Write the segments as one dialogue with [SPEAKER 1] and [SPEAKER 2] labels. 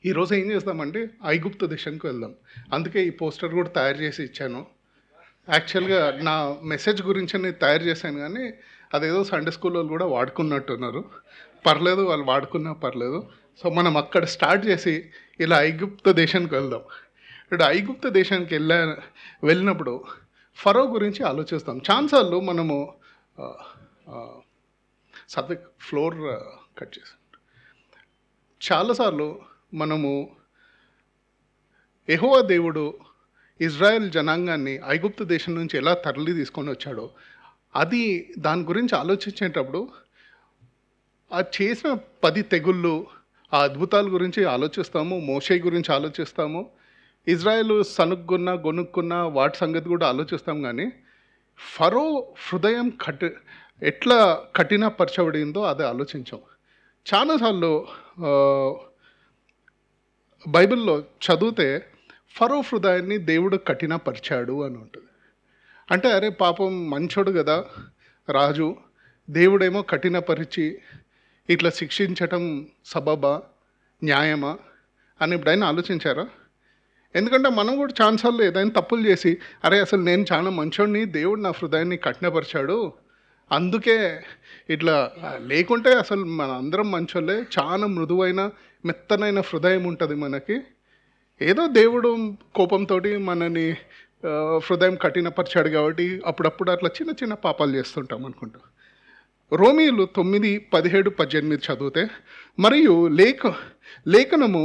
[SPEAKER 1] ఈరోజు ఏం చేస్తామంటే ఐగుప్తు దేశానికి వెళ్దాం. అందుకే ఈ పోస్టర్ కూడా తయారు చేసి ఇచ్చాను. యాక్చువల్గా నా మెసేజ్ గురించి నేను తయారు చేశాను, కానీ అదేదో సండే స్కూల్ వాళ్ళు కూడా వాడుకున్నట్టున్నారు. పర్లేదు, వాళ్ళు వాడుకున్నా పర్లేదు. సో మనం అక్కడ స్టార్ట్ చేసి ఇలా ఐగుప్తు దేశానికి వెళ్దాం. ఇప్పుడు ఐగుప్తు దేశానికి వెళ్ళినప్పుడు ఫరో గురించి ఆలోచిస్తాం. చాలాసార్లు మనము ఫ్లోర్ కట్ చేసాం. చాలాసార్లు మనము యెహోవా దేవుడు ఇజ్రాయెల్ జనాంగాన్ని ఐగుప్తు దేశం నుంచి ఎలా తరలి తీసుకొని వచ్చాడో అది దాని గురించి ఆలోచించేటప్పుడు ఆ చేసిన 10 తెగుళ్ళు, ఆ అద్భుతాల గురించి ఆలోచిస్తాము, మోషే గురించి ఆలోచిస్తాము, ఇజ్రాయెల్ సనుక్కున్న గొనుక్కున్న వాటి సంగతి కూడా ఆలోచిస్తాం. కానీ ఫరో హృదయం ఎట్లా కఠినపరచబడిందో అది ఆలోచించాం. చాలాసార్లు బైబిల్లో చదివితే ఫరో హృదయాన్ని దేవుడు కఠినపరిచాడు అని ఉంటుంది. అంటే అరే పాపం మంచోడు కదా రాజు, దేవుడేమో కఠినపరిచి ఇట్లా శిక్షించటం సబబా, న్యాయమా అని ఎప్పుడైనా ఆలోచించారా? ఎందుకంటే మనం కూడా చాలాసార్లు ఏదైనా తప్పులు చేసి అరే అసలు నేను చాలా మంచోడిని, దేవుడు నా హృదయాన్ని కఠినపరిచాడు, అందుకే ఇట్లా, లేకుంటే అసలు మన అందరం మంచోళ్ళే, చాలా మృదువైన మెత్తనైన హృదయం ఉంటుంది మనకి, ఏదో దేవుడు కోపంతో మనని హృదయం కఠినపరిచాడు కాబట్టి అప్పుడప్పుడు అట్లా చిన్న చిన్న పాపాలు చేస్తుంటాం అనుకుంటాం. రోమీయులు 9:17-18 చదివితే, మరియు లేఖనము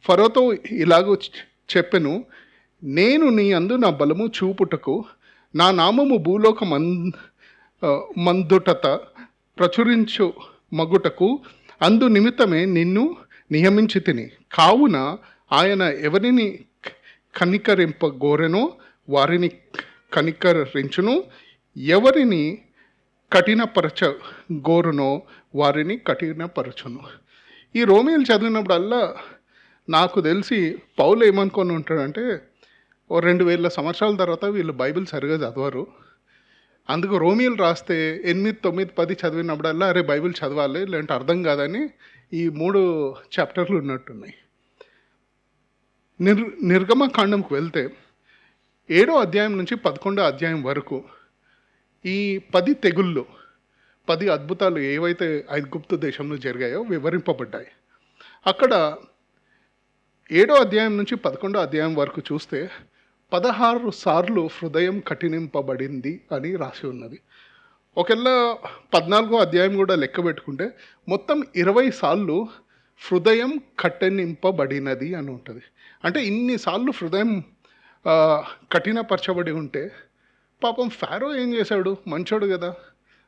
[SPEAKER 1] ఫరోతో ఇలాగూ చెప్పెను, నేను నీ అందు నా బలము చూపుటకు నా నామము భూలోక మందుటత ప్రచురించు మగుటకు అందు నిమిత్తమే నిన్ను నియమించి తిని, కావున ఆయన ఎవరిని కనికరింపగోరెనో వారిని కనికరించును, ఎవరిని కఠినపరచగోరునో వారిని కఠినపరచును. ఈ రోమీయులు చదివినప్పుడల్లా నాకు తెలిసి పౌలు ఏమనుకొని ఉంటాడంటే, ఓ 2000 సంవత్సరాల తర్వాత వీళ్ళు బైబిల్ సరిగా చదవరు, అందుకు రోమీయులు రాస్తే 8, 9, 10 చదివినప్పుడల్లా అరే బైబిల్ చదవాలి లేదంటే అర్థం కాదని ఈ 3 చాప్టర్లు ఉన్నట్టున్నాయి. నిర్గమకాండంకు వెళ్తే 7వ అధ్యాయం నుంచి 11వ అధ్యాయం వరకు ఈ 10 తెగుళ్ళు, 10 అద్భుతాలు ఏవైతే ఐగుప్తు దేశంలో జరిగాయో వివరింపబడ్డాయి. అక్కడ 7వ అధ్యాయం నుంచి 11వ అధ్యాయం వరకు చూస్తే 16 సార్లు హృదయం కఠినింపబడింది అని రాసి ఉన్నది. ఒకవేళ 14వ అధ్యాయం కూడా లెక్క పెట్టుకుంటే మొత్తం 20 సార్లు హృదయం కఠినింపబడినది అని ఉంటుంది. అంటే ఇన్నిసార్లు హృదయం కఠినపరచబడి ఉంటే పాపం ఫారో ఏం చేశాడు? మంచోడు కదా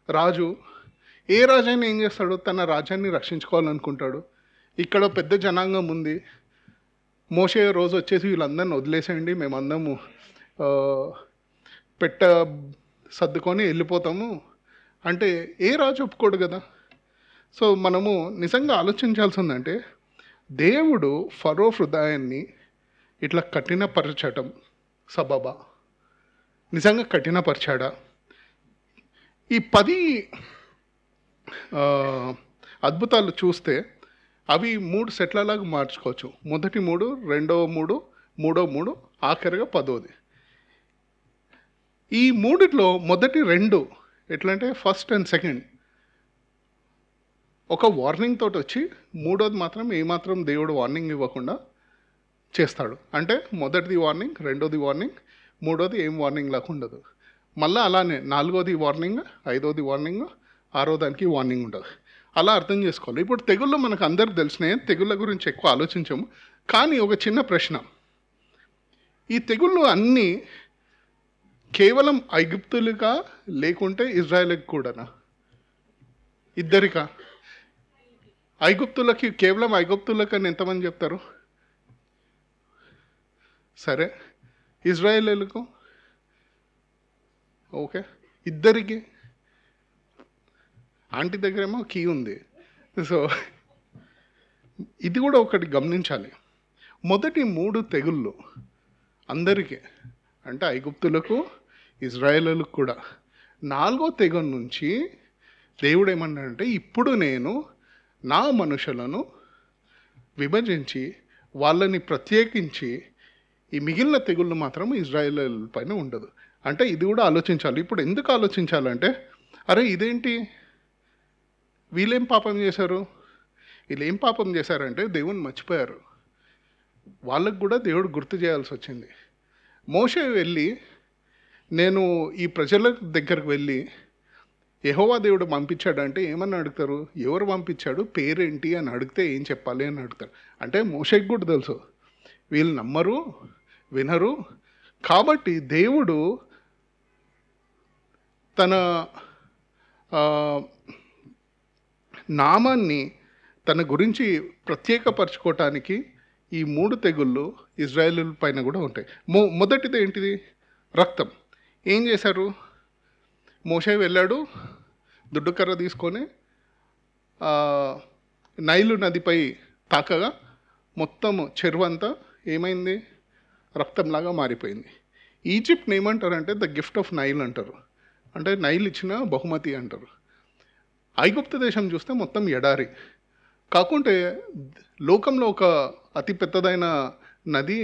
[SPEAKER 1] రాజు. ఏ రాజైనా ఏం చేస్తాడు? తన రాజ్యాన్ని రక్షించుకోవాలనుకుంటాడు. ఇక్కడ పెద్ద జనాంగం ఉంది, మోషే రోజు వచ్చేసి వీళ్ళందరిని వదిలేసేయండి, మేమందరము సర్దుకొని వెళ్ళిపోతాము అంటే ఏ రాజు ఒప్పుకోడు కదా. సో మనము నిజంగా ఆలోచించాల్సిందంటే, దేవుడు ఫరో హృదయాన్ని ఇట్లా కఠినపరచటం సబబా? నిజంగా కఠినపరిచాడా? ఈ 10 అద్భుతాలు చూస్తే అవి 3 సెట్లలాగా మార్చుకోవచ్చు. మొదటి 3, రెండవ 3, మూడో 3, ఆఖరిగా 10వది. ఈ 3లో మొదటి 2 ఎట్లంటే ఫస్ట్ అండ్ సెకండ్ ఒక వార్నింగ్ తోటి వచ్చి, మూడోది మాత్రం ఏమాత్రం దేవుడు వార్నింగ్ ఇవ్వకుండా చేస్తాడు. అంటే మొదటిది వార్నింగ్, రెండోది వార్నింగ్, మూడోది ఏం వార్నింగ్ లేకుండదు. మళ్ళీ అలానే 4వది వార్నింగ్, 5వది వార్నింగ్, 6వ దానికి వార్నింగ్ ఉండదు. అలా అర్థం చేసుకోవాలి. ఇప్పుడు తెగుళ్ళు మనకు అందరికి తెలిసినాయి, తెగుళ్ళ గురించి ఎక్కువ ఆలోచించాము. కానీ ఒక చిన్న ప్రశ్న, ఈ తెగుళ్ళు అన్నీ కేవలం ఐగుప్తులుగా లేకుంటే ఇజ్రాయెల్కి కూడానా? ఇద్దరికా? ఐగుప్తులకి, కేవలం ఐగుప్తులకని ఎంతమంది చెప్తారు? సరే, ఇజ్రాయేలీలకు ఓకే, ఇద్దరికి. ఆంటీ దగ్గరేమో కీ ఉంది. సో ఇది కూడా ఒకటి గమనించాలి. మొదటి 3 తెగుళ్ళు అందరికీ, అంటే ఐగుప్తులకు, ఇజ్రాయేలులకు కూడా. 4వ తెగులు నుంచి దేవుడు ఏమన్నాడంటే, ఇప్పుడు నేను నా మనుషులను విభజించి వాళ్ళని ప్రత్యేకించి ఈ మిగిలిన తెగుళ్ళు మాత్రం ఇజ్రాయేల్ పైన ఉండదు. అంటే ఇది కూడా ఆలోచించాలి. ఇప్పుడు ఎందుకు ఆలోచించాలంటే, అరే ఇదేంటి, వీళ్ళేం పాపం చేశారు? వీళ్ళు ఏం పాపం చేశారంటే దేవుని మర్చిపోయారు. వాళ్ళకు కూడా దేవుడు గుర్తు చేయాల్సి వచ్చింది. మోషే వెళ్ళి, నేను ఈ ప్రజల దగ్గరకు వెళ్ళి యెహోవా దేవుడు పంపించాడంటే ఏమని అడుగుతారు? ఎవరు పంపించాడు, పేరేంటి అని అడిగితే ఏం చెప్పాలి అని అడుగుతారు. అంటే మోషేకి కూడా తెలుసు వీళ్ళు నమ్మరు, వినరు. కాబట్టి దేవుడు తన నామాన్ని తన గురించి ప్రత్యేకపరచుకోవటానికి ఈ 3 తెగుళ్ళు ఇజ్రాయేలు పైన కూడా ఉంటాయి. మొదటిది ఏంటిది? రక్తం. ఏం చేశారు? మోషే వెళ్ళాడు, దుడ్డుకర్ర తీసుకొని నైలు నదిపై తాకగా మొత్తం చెరువంతా ఏమైంది? రక్తంలాగా మారిపోయింది. ఈజిప్ట్ని ఏమంటారంటే ద గిఫ్ట్ ఆఫ్ నైల్ అంటారు. అంటే నైల్ ఇచ్చిన బహుమతి అంటారు. ఐగుప్తు దేశం చూస్తే మొత్తం ఎడారి. కాకుంటే లోకంలో ఒక అతి పెద్దదైన నది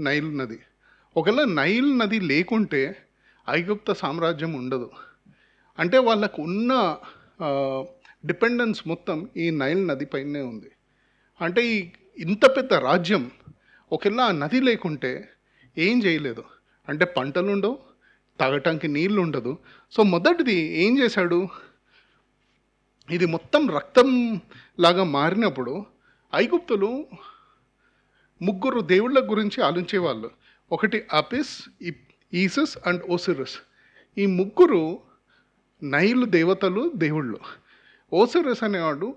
[SPEAKER 1] నైల్ నది. ఒకవేళ నైల్ నది లేకుంటే ఐగుప్త సామ్రాజ్యం ఉండదు. అంటే వాళ్ళకు ఉన్న డిపెండెన్స్ మొత్తం ఈ నైల్ నది పైనే ఉంది. అంటే ఇంత పెద్ద రాజ్యం ఒకవేళ ఆ నది లేకుంటే ఏం చేయలేదు. అంటే పంటలు ఉండవు, తాగటానికి నీళ్ళు ఉండదు. సో మొదటిది ఏం చేశాడు? ఇది మొత్తం రక్తం లాగా మారినప్పుడు ఐగుప్తులు 3 దేవుళ్ళ గురించి ఆలోచించేవాళ్ళు. ఒకటి అపిస్, ఈసస్ అండ్ ఓసిరస్. ఈ 3 నైలు దేవతలు, దేవుళ్ళు. ఓసిరస్ అనేవాడు,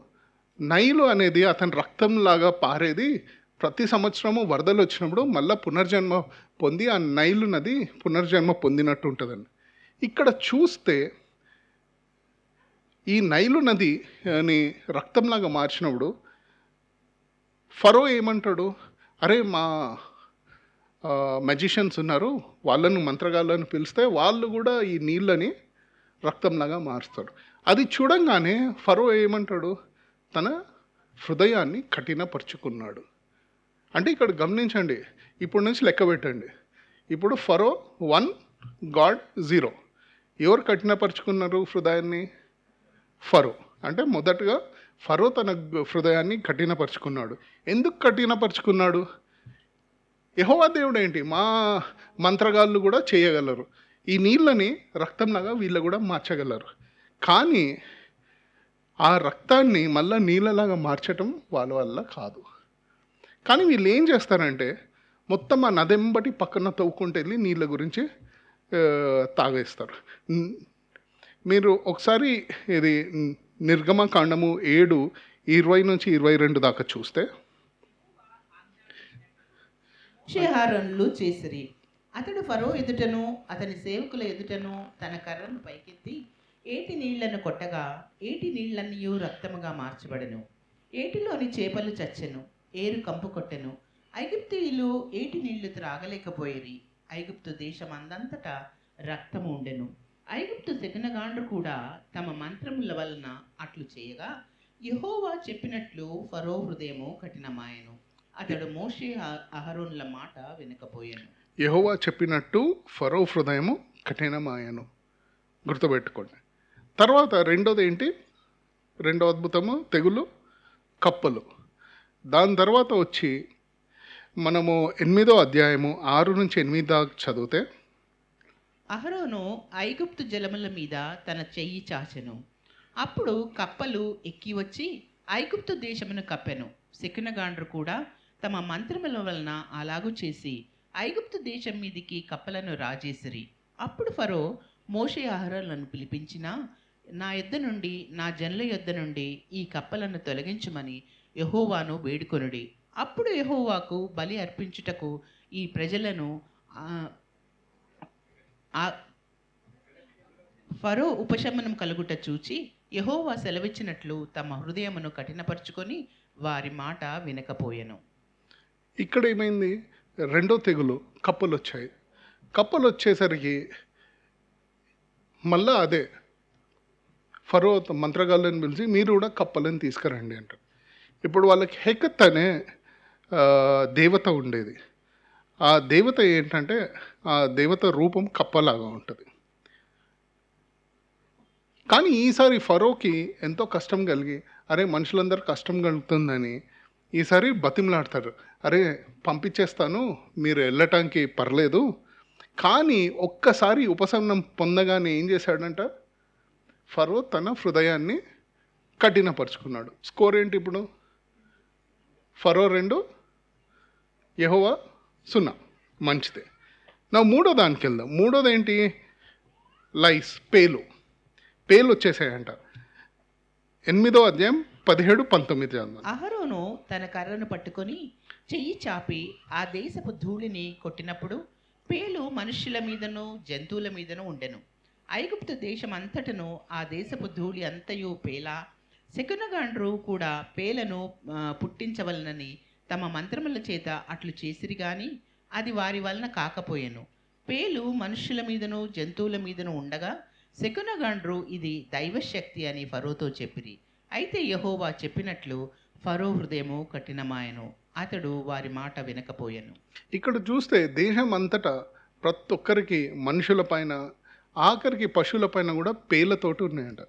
[SPEAKER 1] నైలు అనేది అతని రక్తంలాగా పారేది. ప్రతి సంవత్సరము వరదలు వచ్చినప్పుడు మళ్ళీ పునర్జన్మ పొంది ఆ నైలు నది పునర్జన్మ పొందినట్టు ఉంటుందండి. ఇక్కడ చూస్తే ఈ నైలు నది అని రక్తంలాగా మార్చినప్పుడు ఫరో ఏమంటాడు? అరే మా మెజిషియన్స్ ఉన్నారు, వాళ్ళను మంత్రగాళ్ళను పిలిస్తే వాళ్ళు కూడా ఈ నీళ్ళని రక్తంలాగా మారుస్తాడు. అది చూడంగానే ఫరో ఏమంటాడు? తన హృదయాన్ని కఠినపరుచుకున్నాడు. అంటే ఇక్కడ గమనించండి, ఇప్పుడు నుంచి లెక్క పెట్టండి. ఇప్పుడు ఫరో 1, గాడ్ 0. ఎవరు కఠినపరుచుకున్నారు హృదయాన్ని? ఫరో. అంటే మొదటగా ఫరో తన హృదయాన్ని కఠినపరుచుకున్నాడు. ఎందుకు కఠినపరుచుకున్నాడు? యెహోవా దేవుడు ఏంటి, మా మంత్రగాళ్ళు కూడా చేయగలరు, ఈ నీళ్ళని రక్తంలాగా వీళ్ళు కూడా మార్చగలరు. కానీ ఆ రక్తాన్ని మళ్ళీ నీళ్ళలాగా మార్చటం వాళ్ళ వల్ల కాదు. కానీ వీళ్ళు ఏం చేస్తారంటే మొత్తం ఆ నదెంబటి పక్కన తవ్వుకుంటూ వెళ్ళి నీళ్ళ గురించి తాగేస్తారు. మీరు ఒకసారి ఇది నిర్గమకాండము 7:20-22 దాకా చూస్తే,
[SPEAKER 2] ఆహారంలు చేసిరి. అతడు ఫరో ఎదుటను అతని సేవకుల ఎదుటను తన కర్రను పైకెత్తి ఏటి నీళ్లను కొట్టగా ఏటి నీళ్లన్నయూ రక్తముగా మార్చబడెను. ఏటిలోని చేపలు చచ్చెను, ఏరు కంపు కొట్టెను. ఐగుప్తీయులు ఏటి నీళ్లు త్రాగలేకపోయిరి. ఐగుప్తు దేశం అందంతటా రక్తము ఉండెను. ఐగుప్తు శకునగాండ్రు కూడా తమ మంత్రముల వలన అట్లు చేయగా యెహోవా చెప్పినట్లు ఫరో హృదయము కఠినమాయెను. అతడు మోషే అహరోనుల మాట వినకపోయాను.
[SPEAKER 1] యెహోవా చెప్పినట్టు ఫరో హృదయము కఠినమాయెను. గుర్తుపెట్టుకోండి. తర్వాత రెండోది ఏంటి? రెండో అద్భుతము తెగులు, కప్పలు. దాని తర్వాత వచ్చి మనము 8వ అధ్యాయము 6-8 దాకా చదివితే,
[SPEAKER 2] అహరోను ఐగుప్తు జలముల మీద తన చెయ్యి చాచెను. అప్పుడు కప్పలు ఎక్కి వచ్చి ఐగుప్తు దేశమును కప్పెను. శకునగాండ్రు కూడా తమ మంత్రముల వలన అలాగూ చేసి ఐగుప్తు దేశం మీదికి కప్పలను రాజేసిరి. అప్పుడు ఫరో మోషే అహరోనులను పిలిపించినా, నా యొద్ద నుండి నా జనుల యొద్ద నుండి ఈ కప్పలను తొలగించమని యెహోవాను వేడుకొనుడి. అప్పుడు యెహోవాకు బలి అర్పించుటకు ఈ ప్రజలను ఫరో ఉపశమనం కలుగుట చూచి యెహోవా సెలవిచ్చినట్లు తమ హృదయమును కఠినపరుచుకొని వారి మాట వినకపోయెను.
[SPEAKER 1] ఇక్కడ ఏమైంది? రెండో తెగులు, కప్పలు వచ్చాయి. కప్పలు వచ్చేసరికి మళ్ళా అదే ఫరో మంత్రగాళ్ళని పిలిచి మీరు కూడా కప్పలను తీసుకురండి అంటారు. ఇప్పుడు వాళ్ళకి హెకత్ అనే దేవత ఉండేది. ఆ దేవత ఏంటంటే ఆ దేవత రూపం కప్పలాగా ఉంటుంది. కానీ ఈసారి ఫరోకి ఎంతో కష్టం కలిగి, అరే మనుషులందరూ కష్టం కలుగుతుందని ఈసారి బతిమలాడతారు. అరే పంపించేస్తాను, మీరు వెళ్ళటానికి పర్లేదు. కానీ ఒక్కసారి ఉపశమనం పొందగానే ఏం చేశాడంట, ఫరో తన హృదయాన్ని కఠినపరుచుకున్నాడు. స్కోర్ ఏంటి ఇప్పుడు? ఫరో 2, యెహోవా 0. మంచిదే. నా మూడో దానికి వెళ్దాం. మూడోది ఏంటి? లైస్, పేలు వచ్చేసాయంట. 8వ అధ్యాయం 17, 19 చదువు.
[SPEAKER 2] అహరోను తన కర్రను పట్టుకొని చెయ్యి చాపి ఆ దేశపు ధూళిని కొట్టినప్పుడు పేలు మనుష్యుల మీదను జంతువుల మీదను ఉండెను. ఐగుప్తు దేశం అంతటను ఆ దేశపు ధూళి అంతయు పేలా, శకునగాండ్రు కూడా పేలను పుట్టించవలనని తమ మంత్రముల చేత అట్లు చేసిరి గాని అది వారి వలన కాకపోయెను. పేలు మనుష్యుల మీదను జంతువుల మీదను ఉండగా శకునగాండ్రు ఇది దైవశక్తి అని ఫరోతో చెప్పిరి. అయితే యెహోవా చెప్పినట్లు ఫరో హృదయము కఠినమాయెను, అతడు వారి మాట వినకపోయెను.
[SPEAKER 1] ఇక్కడ చూస్తే దేశం అంతటా ప్రతి ఒక్కరికి, మనుషుల పైన, ఆఖరికి పశువుల పైన కూడా పేలతోటి ఉన్నాయంట.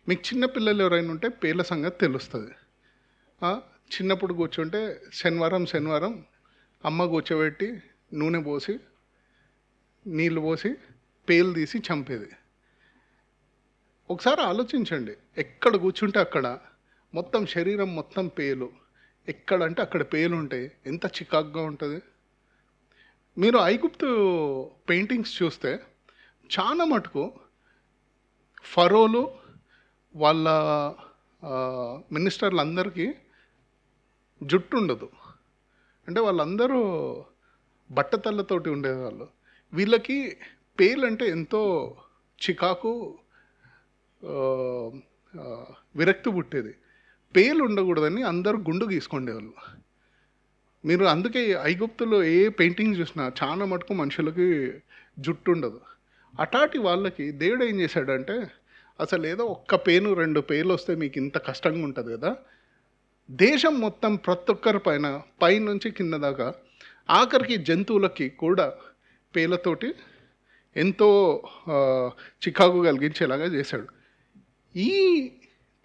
[SPEAKER 1] మీకు చిన్న పిల్లలు ఎవరైనా ఉంటే పేల సంగతి తెలుస్తుంది. చిన్నప్పుడు కూర్చుంటే శనివారం అమ్మ కూర్చోబెట్టి నూనె పోసి నీళ్ళు పోసి పేలు తీసి చంపేది. ఒకసారి ఆలోచించండి, ఎక్కడ కూర్చుంటే అక్కడ మొత్తం శరీరం మొత్తం పేలు, ఎక్కడంటే అక్కడ పేలు ఉంటాయి, ఎంత చికాకుగా ఉంటుంది. మీరు ఐగుప్తు పెయింటింగ్స్ చూస్తే చాలా మటుకు ఫరోలు వాళ్ళ మినిస్టర్లందరికీ జుట్టు ఉండదు. అంటే వాళ్ళందరూ బట్టతళ్ళతోటి ఉండేవాళ్ళు. వీళ్ళకి పేలు అంటే ఎంతో చికాకు, విరక్తి పుట్టేది. పేలు ఉండకూడదని అందరూ గుండు గీసుకునేవాళ్ళు. మీరు అందుకే ఐగుప్తులో ఏ పెయింటింగ్ చూసినా చాలా మటుకు మనుషులకి జుట్టు ఉండదు. అటాటి వాళ్ళకి దేవుడు ఏం చేశాడంటే, అసలు ఏదో ఒక్క పేను 2 పేలు వస్తే మీకు ఇంత కష్టంగా ఉంటుంది కదా, దేశం మొత్తం ప్రతి ఒక్కరి పైనుంచి కింద దాకా ఆఖరికి జంతువులకి కూడా పేలతోటి ఎంతో చికాకు కలిగించేలాగా చేశాడు. ఈ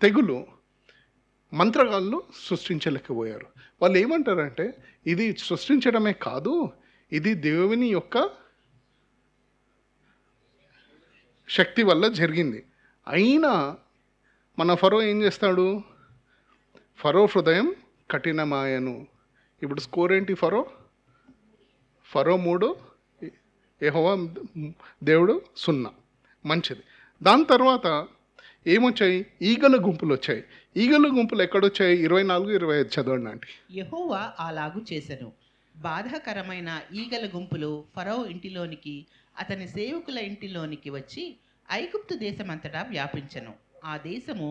[SPEAKER 1] తెగులు మంత్రగాళ్ళు సృష్టించలేకపోయారు. వాళ్ళు ఏమంటారంటే, ఇది సృష్టించడమే కాదు, ఇది దేవుని యొక్క శక్తి వల్ల జరిగింది. అయినా మన ఫరో ఏం చేస్తాడు? ఫరో హృదయం కఠినమాయను. ఇప్పుడు స్కోర్ ఏంటి? ఫరో 3, యెహోవా దేవుడు 0. మంచిది. దాని తర్వాత ఏమొచ్చాయి? ఈగల గుంపులు వచ్చాయి. ఈగల గుంపులు ఎక్కడొచ్చాయి? 24, 25 చదవండి ఆంటీ.
[SPEAKER 2] యెహోవా అలాగు చేసెను. బాధాకరమైన ఈగల గుంపులు ఫరో ఇంటిలోనికి, అతని సేవకుల ఇంటిలోనికి వచ్చి ఐగుప్తు దేశమంతటా వ్యాపించెను. ఆ దేశము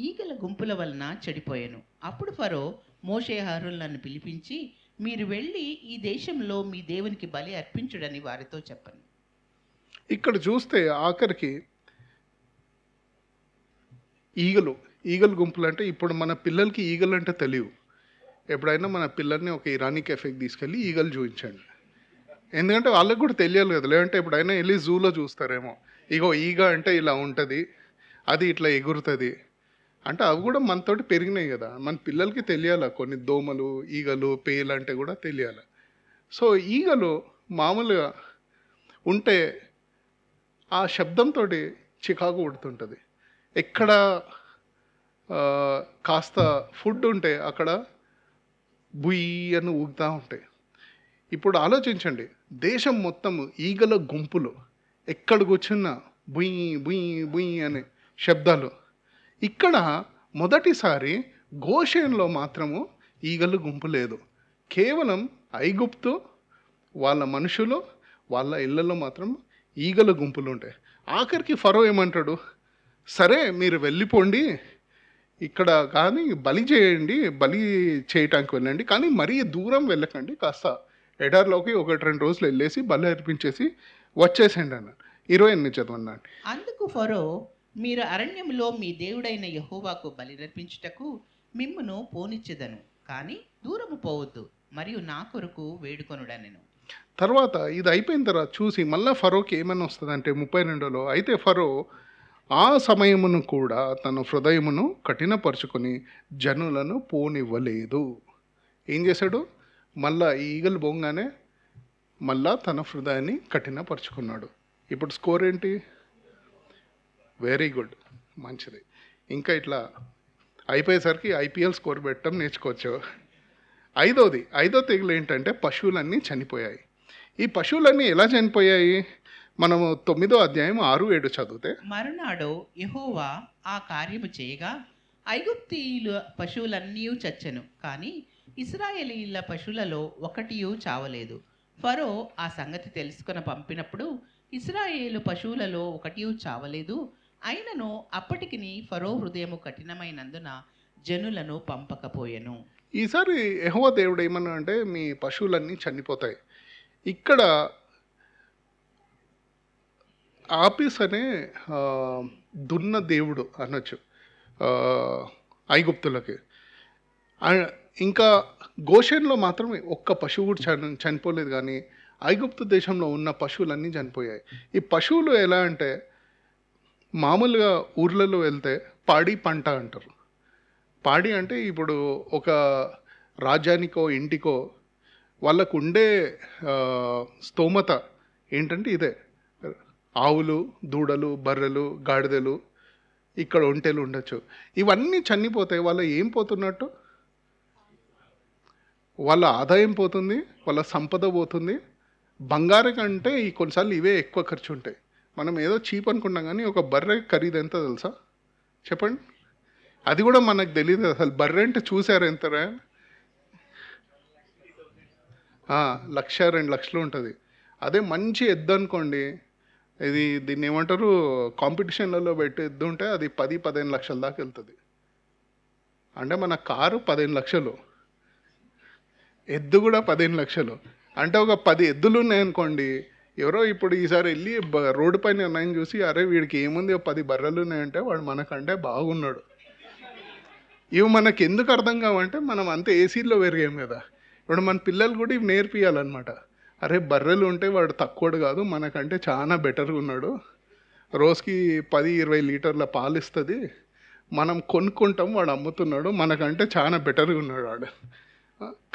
[SPEAKER 2] ఈగల గుంపుల వలన చెడిపోయెను. అప్పుడు ఫరో మోషే అహరోనులను పిలిపించి, మీరు వెళ్ళి ఈ దేశంలో మీ దేవునికి బలి అర్పించుడని వారితో చెప్పను.
[SPEAKER 1] ఇక్కడ చూస్తే ఆఖరికి ఈగల గుంపులు అంటే, ఇప్పుడు మన పిల్లలకి ఈగలు అంటే తెలియవు. ఎప్పుడైనా మన పిల్లల్ని ఒక ఇరానీ కెఫేకి తీసుకెళ్ళి ఈగలు చూపించండి. ఎందుకంటే వాళ్ళకి కూడా తెలియాలి కదా. లేదంటే ఎప్పుడైనా వెళ్ళి జూలో చూస్తారేమో, ఇగో ఈగ అంటే ఇలా ఉంటుంది, అది ఇట్లా ఎగురుతుంది అంటే. అవి కూడా మనతోటి పెరిగినాయి కదా, మన పిల్లలకి తెలియాలి. కొన్ని దోమలు, ఈగలు, పేలు అంటే కూడా తెలియాలి. సో ఈగలు మామూలుగా ఉంటే ఆ శబ్దంతో చికాకు పుడుతుంటుంది. ఎక్కడ కాస్త ఫుడ్ ఉంటే అక్కడ బుయ్యి అని ఊగుతూ ఉంటాయి. ఇప్పుడు ఆలోచించండి, దేశం మొత్తం ఈగల గుంపులు, ఎక్కడ కూర్చున్నా బుయ్యి బుయ్యి బుయ్యి అనే శబ్దాలు. ఇక్కడ మొదటిసారి గోషేన్లో మాత్రము ఈగల గుంపు లేదు. కేవలం ఐగుప్తు వాళ్ళ మనుషులు, వాళ్ళ ఇళ్ళలో మాత్రం ఈగల గుంపులు ఉంటాయి. ఆఖరికి ఫరో ఏమంటాడు, సరే మీరు వెళ్ళిపోండి, ఇక్కడ కానీ బలి చేయండి, బలి చేయటానికి వెళ్ళండి, కానీ మరీ దూరం వెళ్ళకండి, కాస్త ఎడారిలోకి 1-2 రోజులు వెళ్ళేసి బలి అర్పించేసి వచ్చేసేయండి అన్నాడు. 28 చదవండి.
[SPEAKER 2] అందుకు ఫరో, మీరు అరణ్యములో మీ దేవుడైన యెహోవాకు బలి అర్పించుటకు మిమ్మును పోనిచ్చెదను, కానీ దూరము పోవద్దు, మరియు నా కొరకు వేడుకొనుడనెను.
[SPEAKER 1] తర్వాత ఇది అయిపోయిన తర్వాత చూసి మళ్ళీ ఫరోకి ఏమని వస్తుందంటే 32లో, అయితే ఫరో ఆ సమయమును కూడా తన హృదయమును కఠినపరుచుకొని జనులను పోనివ్వలేదు. ఏం చేశాడు? మళ్ళా ఈ ఈగలు పోగానే మళ్ళా తన హృదయాన్ని కఠినపరుచుకున్నాడు. ఇప్పుడు స్కోర్ ఏంటి? వెరీ గుడ్, మంచిది. ఇంకా ఇట్లా అయిపోయేసరికి ఐపీఎల్ స్కోర్ పెట్టడం నేర్చుకోవచ్చు. ఐదో తెగులు ఏంటంటే పశువులన్నీ చనిపోయాయి. ఈ పశువులన్నీ ఎలా చనిపోయాయి? మనము 9వ అధ్యాయం 6-7 చదివితే,
[SPEAKER 2] మరునాడు యెహోవా ఆ కార్యము చేయగా ఐగుప్తీయుల పశువులన్నీ చచ్చెను, కానీ ఇశ్రాయేలీయుల పశువులలో ఒకటియు చావలేదు. ఫరో ఆ సంగతి తెలుసుకొని పంపినప్పుడు ఇశ్రాయేలు పశువులలో ఒకటియు చావలేదు. అయినను అప్పటికిని ఫరో హృదయము కఠినమైనందున జనులను పంపకపోయెను.
[SPEAKER 1] ఈసారి యెహోవా దేవుడు ఏమన్నా అంటే మీ పశువులన్నీ చనిపోతాయి. ఇక్కడ ఆపిస్ అనే ఆ, దున్న దేవుడు అనొచ్చు ఐగుప్తులకి. ఇంకా గోషెన్లో మాత్రమే ఒక్క పశువు కూడా చనిపోలేదు, కానీ ఐగుప్తు దేశంలో ఉన్న పశువులన్నీ చనిపోయాయి. ఈ పశువులు ఎలా అంటే మామూలుగా ఊర్లలో వెళ్తే పాడి పంట అంటారు. పాడి అంటే ఇప్పుడు ఒక రాజ్యానికో ఇంటికో వాళ్ళకు ఉండే స్తోమత ఏంటంటే ఇదే: ఆవులు, దూడలు, బర్రెలు, గాడిదలు, ఇక్కడ ఒంటెలు ఉండొచ్చు. ఇవన్నీ చనిపోతే వాళ్ళ ఏం పోతున్నట్టు? వాళ్ళ ఆదాయం పోతుంది, వాళ్ళ సంపద పోతుంది. బంగారం కంటే ఈ కొన్నిసార్లు ఇవే ఎక్కువ ఖర్చు ఉంటాయి. మనం ఏదో చీప్ అనుకుంటాం, కానీ ఒక బర్రె ఖరీదు ఎంత తెలుసా? చెప్పండి. అది కూడా మనకు తెలియదు. అసలు బర్రె అంటే చూసారు ఎంతరా? 1,00,000-2,00,000 ఉంటుంది. అదే మంచి ఎద్దు అనుకోండి, దీన్ని ఏమంటారు, కాంపిటీషన్లలో పెట్టి ఎద్దు ఉంటే అది 10-15 లక్షల దాకా వెళ్తుంది. అంటే మన కారు 15 లక్షలు, ఎద్దు కూడా 15 లక్షలు. అంటే ఒక 10 ఎద్దులు ఉన్నాయనుకోండి, ఎవరో ఇప్పుడు ఈసారి వెళ్ళి రోడ్డు పైన ఉన్నాయని చూసి, అరే వీడికి ఏముంది 10 బర్రెలు ఉన్నాయంటే వాడు మనకంటే బాగున్నాడు. ఇవి మనకి ఎందుకు అర్థం కావంటే మనం అంతే ఏసీలో పెరిగాం కదా. ఇప్పుడు మన పిల్లలు కూడా ఇవి నేర్పియాలన్నమాట. అరే బర్రెలు ఉంటే వాడు తక్కువడు కాదు, మనకంటే చాలా బెటర్గా ఉన్నాడు, రోజుకి 10-20 లీటర్ల పాలు ఇస్తుంది, మనం కొనుక్కుంటాం, వాడు అమ్ముతున్నాడు, మనకంటే చాలా బెటర్గా ఉన్నాడు వాడు.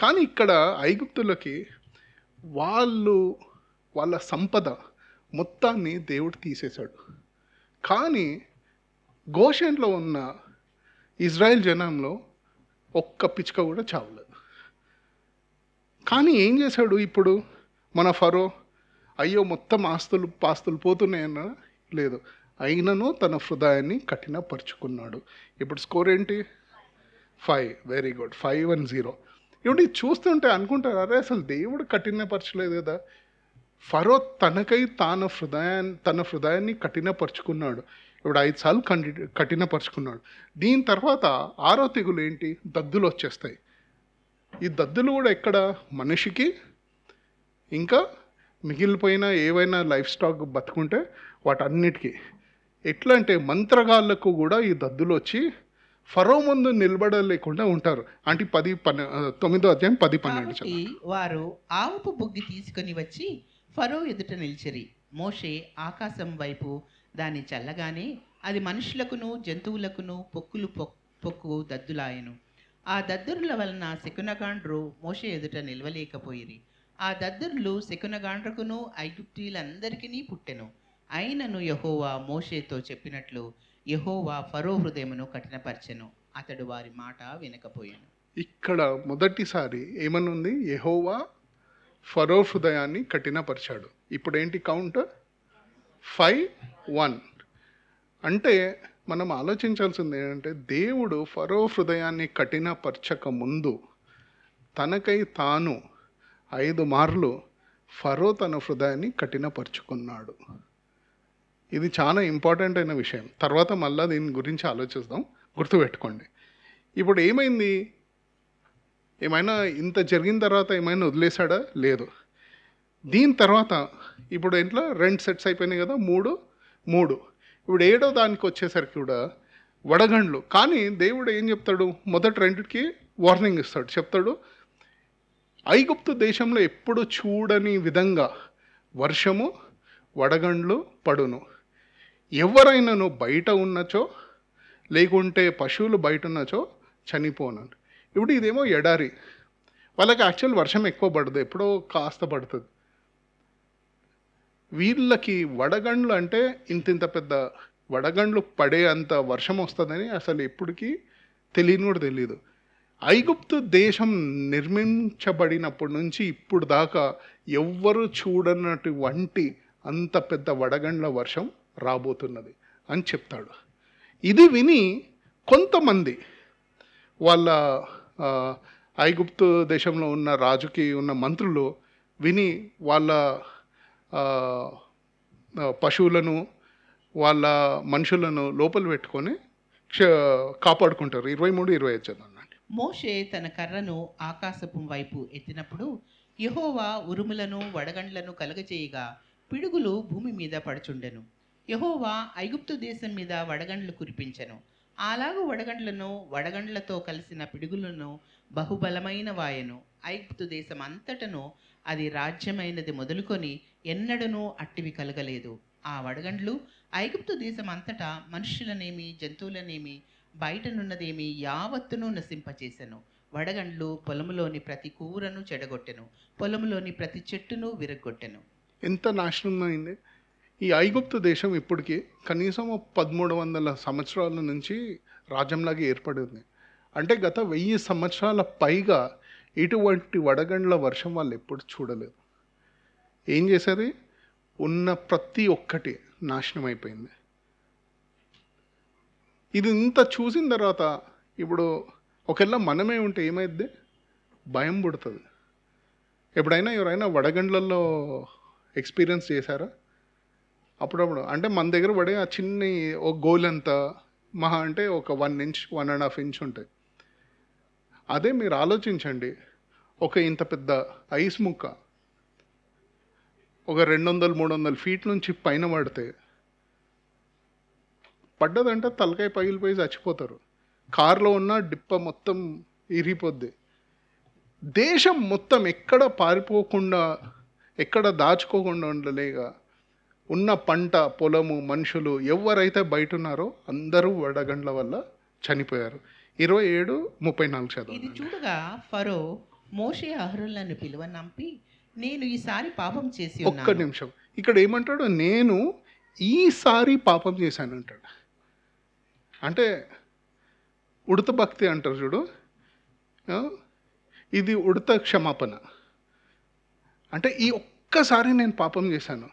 [SPEAKER 1] కానీ ఇక్కడ ఐగుప్తులకి వాళ్ళ సంపద మొత్తాన్ని దేవుడు తీసేశాడు. కానీ గోషెన్లో ఉన్న ఇజ్రాయెల్ జనంలో ఒక్క పిచ్చుక కూడా చావలేదు. కానీ ఏం చేశాడు ఇప్పుడు మన ఫరో? అయ్యో మొత్తం పాస్తులు పోతున్నాయన్న లేదు, అయినను తన హృదయాన్ని కఠినపరుచుకున్నాడు. ఇప్పుడు స్కోర్ ఏంటి? 5. Very good, 5-0. ఇప్పుడు ఇది చూస్తుంటే అనుకుంటారు, అరే అసలు దేవుడు కఠినపరచలేదు కదా. ఫరో తనకై తన హృదయాన్ని కఠినపరుచుకున్నాడు. ఇప్పుడు 5 సార్లు కఠినపరుచుకున్నాడు. దీని తర్వాత 6వ తెగులు ఏంటి? దద్దులు వచ్చేస్తాయి. ఈ దద్దులు కూడా ఎక్కడ? మనిషికి, ఇంకా మిగిలిపోయిన ఏవైనా లైఫ్ స్టాక్ బతుకుంటే వాటన్నిటికీ. ఎట్లా అంటే మంత్రగాళ్ళకు కూడా ఈ దద్దులు వచ్చి ఫరో ముందు నిలబడలేకుండా ఉంటారు. అంటే 9వ అధ్యాయం 10-12.
[SPEAKER 2] కాబట్టి వారు ఆవుపు బుగ్గి తీసుకొని వచ్చి ఫరో ఎదుట నిలిచిరి. మోషే ఆకాశం వైపు దాన్ని చల్లగానే అది మనుషులకును జంతువులకును పొక్కు దద్దులాయెను. ఆ దద్దురుల వలన శకునగాండ్రు మోషే ఎదుట నిలవలేకపోయిరి. ఆ దద్దురులు శకునగాండ్రకును ఐగుప్తీయులందరికీ పుట్టెను. అయినను యెహోవా మోషేతో చెప్పినట్లు యెహోవా ఫరో హృదయమును కఠినపరచెను, అతడు వారి మాట వినకపోయాను.
[SPEAKER 1] ఇక్కడ మొదటిసారి ఏమనుంది? యెహోవా ఫరో హృదయాన్ని కఠినపరిచాడు. ఇప్పుడు ఏంటి కౌంట్? 5-1. అంటే మనం ఆలోచించాల్సింది ఏంటంటే, దేవుడు ఫరో హృదయాన్ని కఠినపరచక ముందు తనకై తాను 5 మార్లు ఫరో తన హృదయాన్ని కఠినపరుచుకున్నాడు. ఇది చాలా ఇంపార్టెంట్ అయిన విషయం. తర్వాత మళ్ళీ దీని గురించి ఆలోచిద్దాం, గుర్తుపెట్టుకోండి. ఇప్పుడు ఏమైంది? ఏమైనా ఇంత జరిగిన తర్వాత ఏమైనా వదిలేశాడా? లేదు. దీని తర్వాత ఇప్పుడు ఇంట్లో 2 సెట్స్ అయిపోయినాయి కదా, 3. ఇప్పుడు 7వ దానికి వచ్చేసరికి కూడా వడగండ్లు. కానీ దేవుడు ఏం చెప్తాడు? మొదటి 2కి వార్నింగ్ ఇస్తాడు, చెప్తాడు ఐగుప్తు దేశంలో ఎప్పుడు చూడని విధంగా వర్షము వడగండ్లు పడును. ఎవరైనాను బయట ఉన్నచో లేకుంటే పశువులు బయట ఉన్నచో చనిపోను. ఇప్పుడు ఇదేమో ఎడారి, వాళ్ళకి యాక్చువల్ వర్షం ఎక్కువ పడదు, ఎప్పుడో కాస్త పడుతుంది. వీళ్ళకి వడగండ్లు అంటే ఇంత పెద్ద వడగండ్లు పడే అంత వర్షం వస్తుందని అసలు ఎప్పటికీ తెలియని కూడా తెలియదు. ఐగుప్తు దేశం నిర్మించబడినప్పటి నుంచి ఇప్పుడు దాకా ఎవ్వరు చూడనటువంటి అంత పెద్ద వడగండ్ల వర్షం రాబోతున్నది అని చెప్తాడు. ఇది విని కొంతమంది వాళ్ళ ఐగుప్తు దేశంలో ఉన్న రాజుకి ఉన్న మంత్రులు విని వాళ్ళ పశువులను వాళ్ళ మనుషులను లోపల పెట్టుకొని కాపాడుకుంటారు. 23-25 చదవండి.
[SPEAKER 2] మోషే తన కర్రను ఆకాశపు వైపు ఎత్తినప్పుడు యెహోవా ఉరుములను వడగండ్లను కలగజేయగా పిడుగులు భూమి మీద పడుచుండెను. యెహోవా ఐగుప్తు దేశం మీద వడగండ్లు కురిపించెను. అలాగు వడగండ్లను వడగండ్లతో కలిసిన పిడుగులను బహుబలమైన వాయను. ఐగుప్తు దేశం అంతటను అది రాజ్యమైనది మొదలుకొని ఎన్నడనూ అట్టివి కలగలేదు. ఆ వడగండ్లు ఐగుప్తు దేశం అంతటా మనుష్యులనేమి జంతువులనేమి బయటనున్నదేమి యావత్తును నశింపచేసెను. వడగండ్లు పొలములోని ప్రతి కూరను చెడగొట్టెను, పొలములోని ప్రతి చెట్టును విరగొట్టెను.
[SPEAKER 1] ఎంత నాశనం అయింది! ఈ ఐగుప్తు దేశం ఇప్పటికి కనీసం 1300 సంవత్సరాల నుంచి రాజ్యంలాగా ఏర్పడింది. అంటే గత 1000 సంవత్సరాల పైగా ఇటువంటి వడగండ్ల వర్షం వాళ్ళు ఎప్పుడు చూడలేదు. ఏం చేసేది? ఉన్న ప్రతి ఒక్కటి నాశనం అయిపోయింది. ఇది ఇంత చూసిన తర్వాత ఇప్పుడు ఒకవేళ మనమే ఉంటే ఏమైద్ది? భయం పుడుతుంది. ఎప్పుడైనా ఎవరైనా వడగండ్లలో ఎక్స్పీరియన్స్ చేశారా? అప్పుడప్పుడు అంటే మన దగ్గర పడే ఆ చిన్న ఒక గోల్ అంతా మహా అంటే ఒక 1 ఇంచ్ 1.5 ఇంచ్ ఉంటాయి. అదే మీరు ఆలోచించండి, ఒక ఇంత పెద్ద ఐస్ ముక్క ఒక 200-300 ఫీట్ నుంచి పైన పడితే పడ్డదంటే తలకాయ పగిలిపోయి చచ్చిపోతారు. కారులో ఉన్న డిప్ప మొత్తం ఇరిగిపోద్ది. దేశం మొత్తం ఎక్కడ పారిపోకుండా ఎక్కడ దాచుకోకుండా ఉండలేక ఉన్న పంట పొలము మనుషులు ఎవరైతే బయట ఉన్నారో అందరూ వడగండ్ల వల్ల చనిపోయారు. 27-34 చదువు.
[SPEAKER 2] ఇది చూడగా ఫరో మోషే అహరోనులను పిలువనంపి, నేను ఈసారి పాపం చేసి
[SPEAKER 1] ఒక్క
[SPEAKER 2] ఉన్నాను.
[SPEAKER 1] నిమిషం, ఇక్కడ ఏమంటాడు? నేను ఈసారి పాపం చేశాను అంటాడు. అంటే ఉడత భక్తి అంటారు చూడు, ఇది ఉడత క్షమాపణ. అంటే ఈ ఒక్కసారి నేను పాపం చేశాను.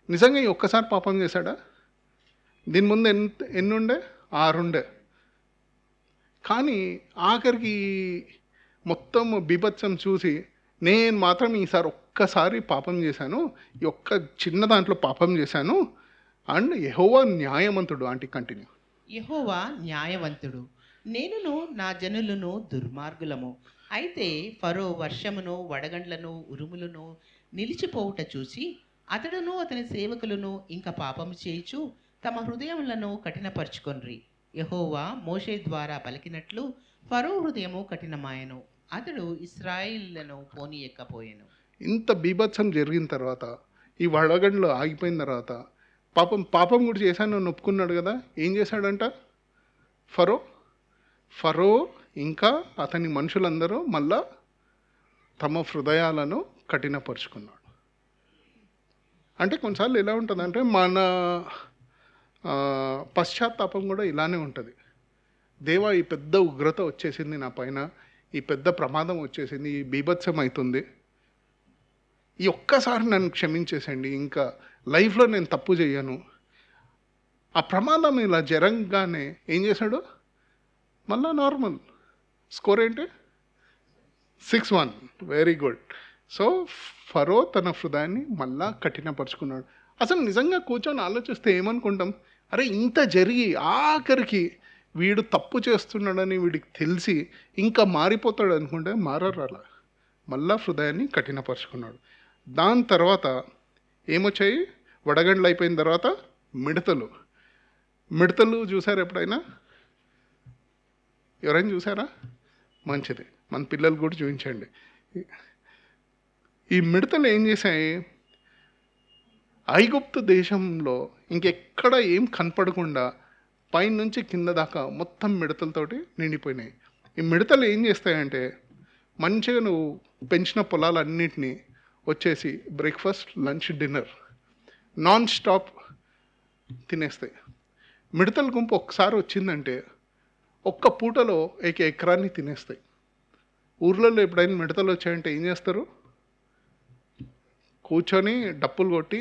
[SPEAKER 1] నిజంగా ఈ ఒక్కసారి పాపం చేశాడా? దీని ముందు ఎన్నుండే? 6 ఉండే. కానీ ఆఖరికి మొత్తం బీభత్సం చూసి నేను మాత్రం ఈసారి ఒక్కసారి పాపం చేశాను, ఈ ఒక్క చిన్న దాంట్లో పాపం చేశాను అండ్ యెహోవా న్యాయవంతుడు. అంటే కంటిన్యూ.
[SPEAKER 2] యెహోవా న్యాయవంతుడు, నేనును నా జనులను దుర్మార్గులము. అయితే ఫరో వర్షమును వడగండ్లను ఉరుములను నిలిచిపోవుట చూసి అతడును అతని సేవకులను ఇంకా పాపము చేయుచు తమ హృదయములను కఠినపరుచుకొన్రి. యెహోవా మోషే ద్వారా పలికినట్లు ఫరో హృదయము కఠినమాయెను, అతడు ఇశ్రాయేలులను పోనీయకపోయెను.
[SPEAKER 1] ఇంత బీభత్సం జరిగిన తర్వాత, ఈ వడగండ్లు ఆగిపోయిన తర్వాత పాపం కూడా చేశాను అని ఒప్పుకున్నాడు కదా. ఏం చేశాడంట ఫరో ఇంకా అతని మనుషులందరూ మళ్ళా తమ హృదయాలను కఠినపరుచుకున్నాడు. అంటే కొన్నిసార్లు ఎలా ఉంటుందంటే మన పశ్చాత్తాపం కూడా ఇలానే ఉంటుంది. దేవా, ఈ పెద్ద ఉగ్రత వచ్చేసింది నా పైన, ఈ పెద్ద ప్రమాదం వచ్చేసింది, ఈ బీభత్సం అవుతుంది, ఈ ఒక్కసారి నన్ను క్షమించేసండి, ఇంకా లైఫ్లో నేను తప్పు చేయను. ఆ ప్రమాదం ఇలా జరగగానే ఏం చేశాడు? మళ్ళా నార్మల్. స్కోర్ ఏంటి? 6-1. Very good. సో ఫరో తన హృదయాన్ని మళ్ళా కఠినపరుచుకున్నాడు. అసలు నిజంగా కూర్చొని ఆలోచిస్తే ఏమనుకుంటాం? అరే, ఇంత జరిగి ఆఖరికి వీడు తప్పు చేస్తున్నాడని వీడికి తెలిసి ఇంకా మారిపోతాడు అనుకుంటే మారరాల. మళ్ళా హృదయాన్ని కఠినపరుచుకున్నాడు. దాని తర్వాత ఏమొచ్చాయి? వడగండ్లు అయిపోయిన తర్వాత మిడతలు చూసారు ఎప్పుడైనా? ఎవరైనా చూసారా? మంచిది, మన పిల్లలు కూడా చూపించండి. ఈ మిడతలు ఏం చేశాయి, ఐగుప్తు దేశంలో ఇంకెక్కడ ఏం కనపడకుండా పైనుంచి కింద దాకా మొత్తం మిడతలతోటి నిండిపోయినాయి. ఈ మిడతలు ఏం చేస్తాయంటే మంచిగా నువ్వు పెంచిన పొలాలన్నిటినీ వచ్చేసి breakfast, lunch, dinner non stop తినేస్తాయి. మిడతల గుంపు ఒక్కసారి వచ్చిందంటే ఒక్క పూటలో ఎకరాన్ని తినేస్తాయి. ఊర్లలో ఎప్పుడైనా మిడతలు వచ్చాయంటే ఏం చేస్తారు, కూర్చొని డప్పులు కొట్టి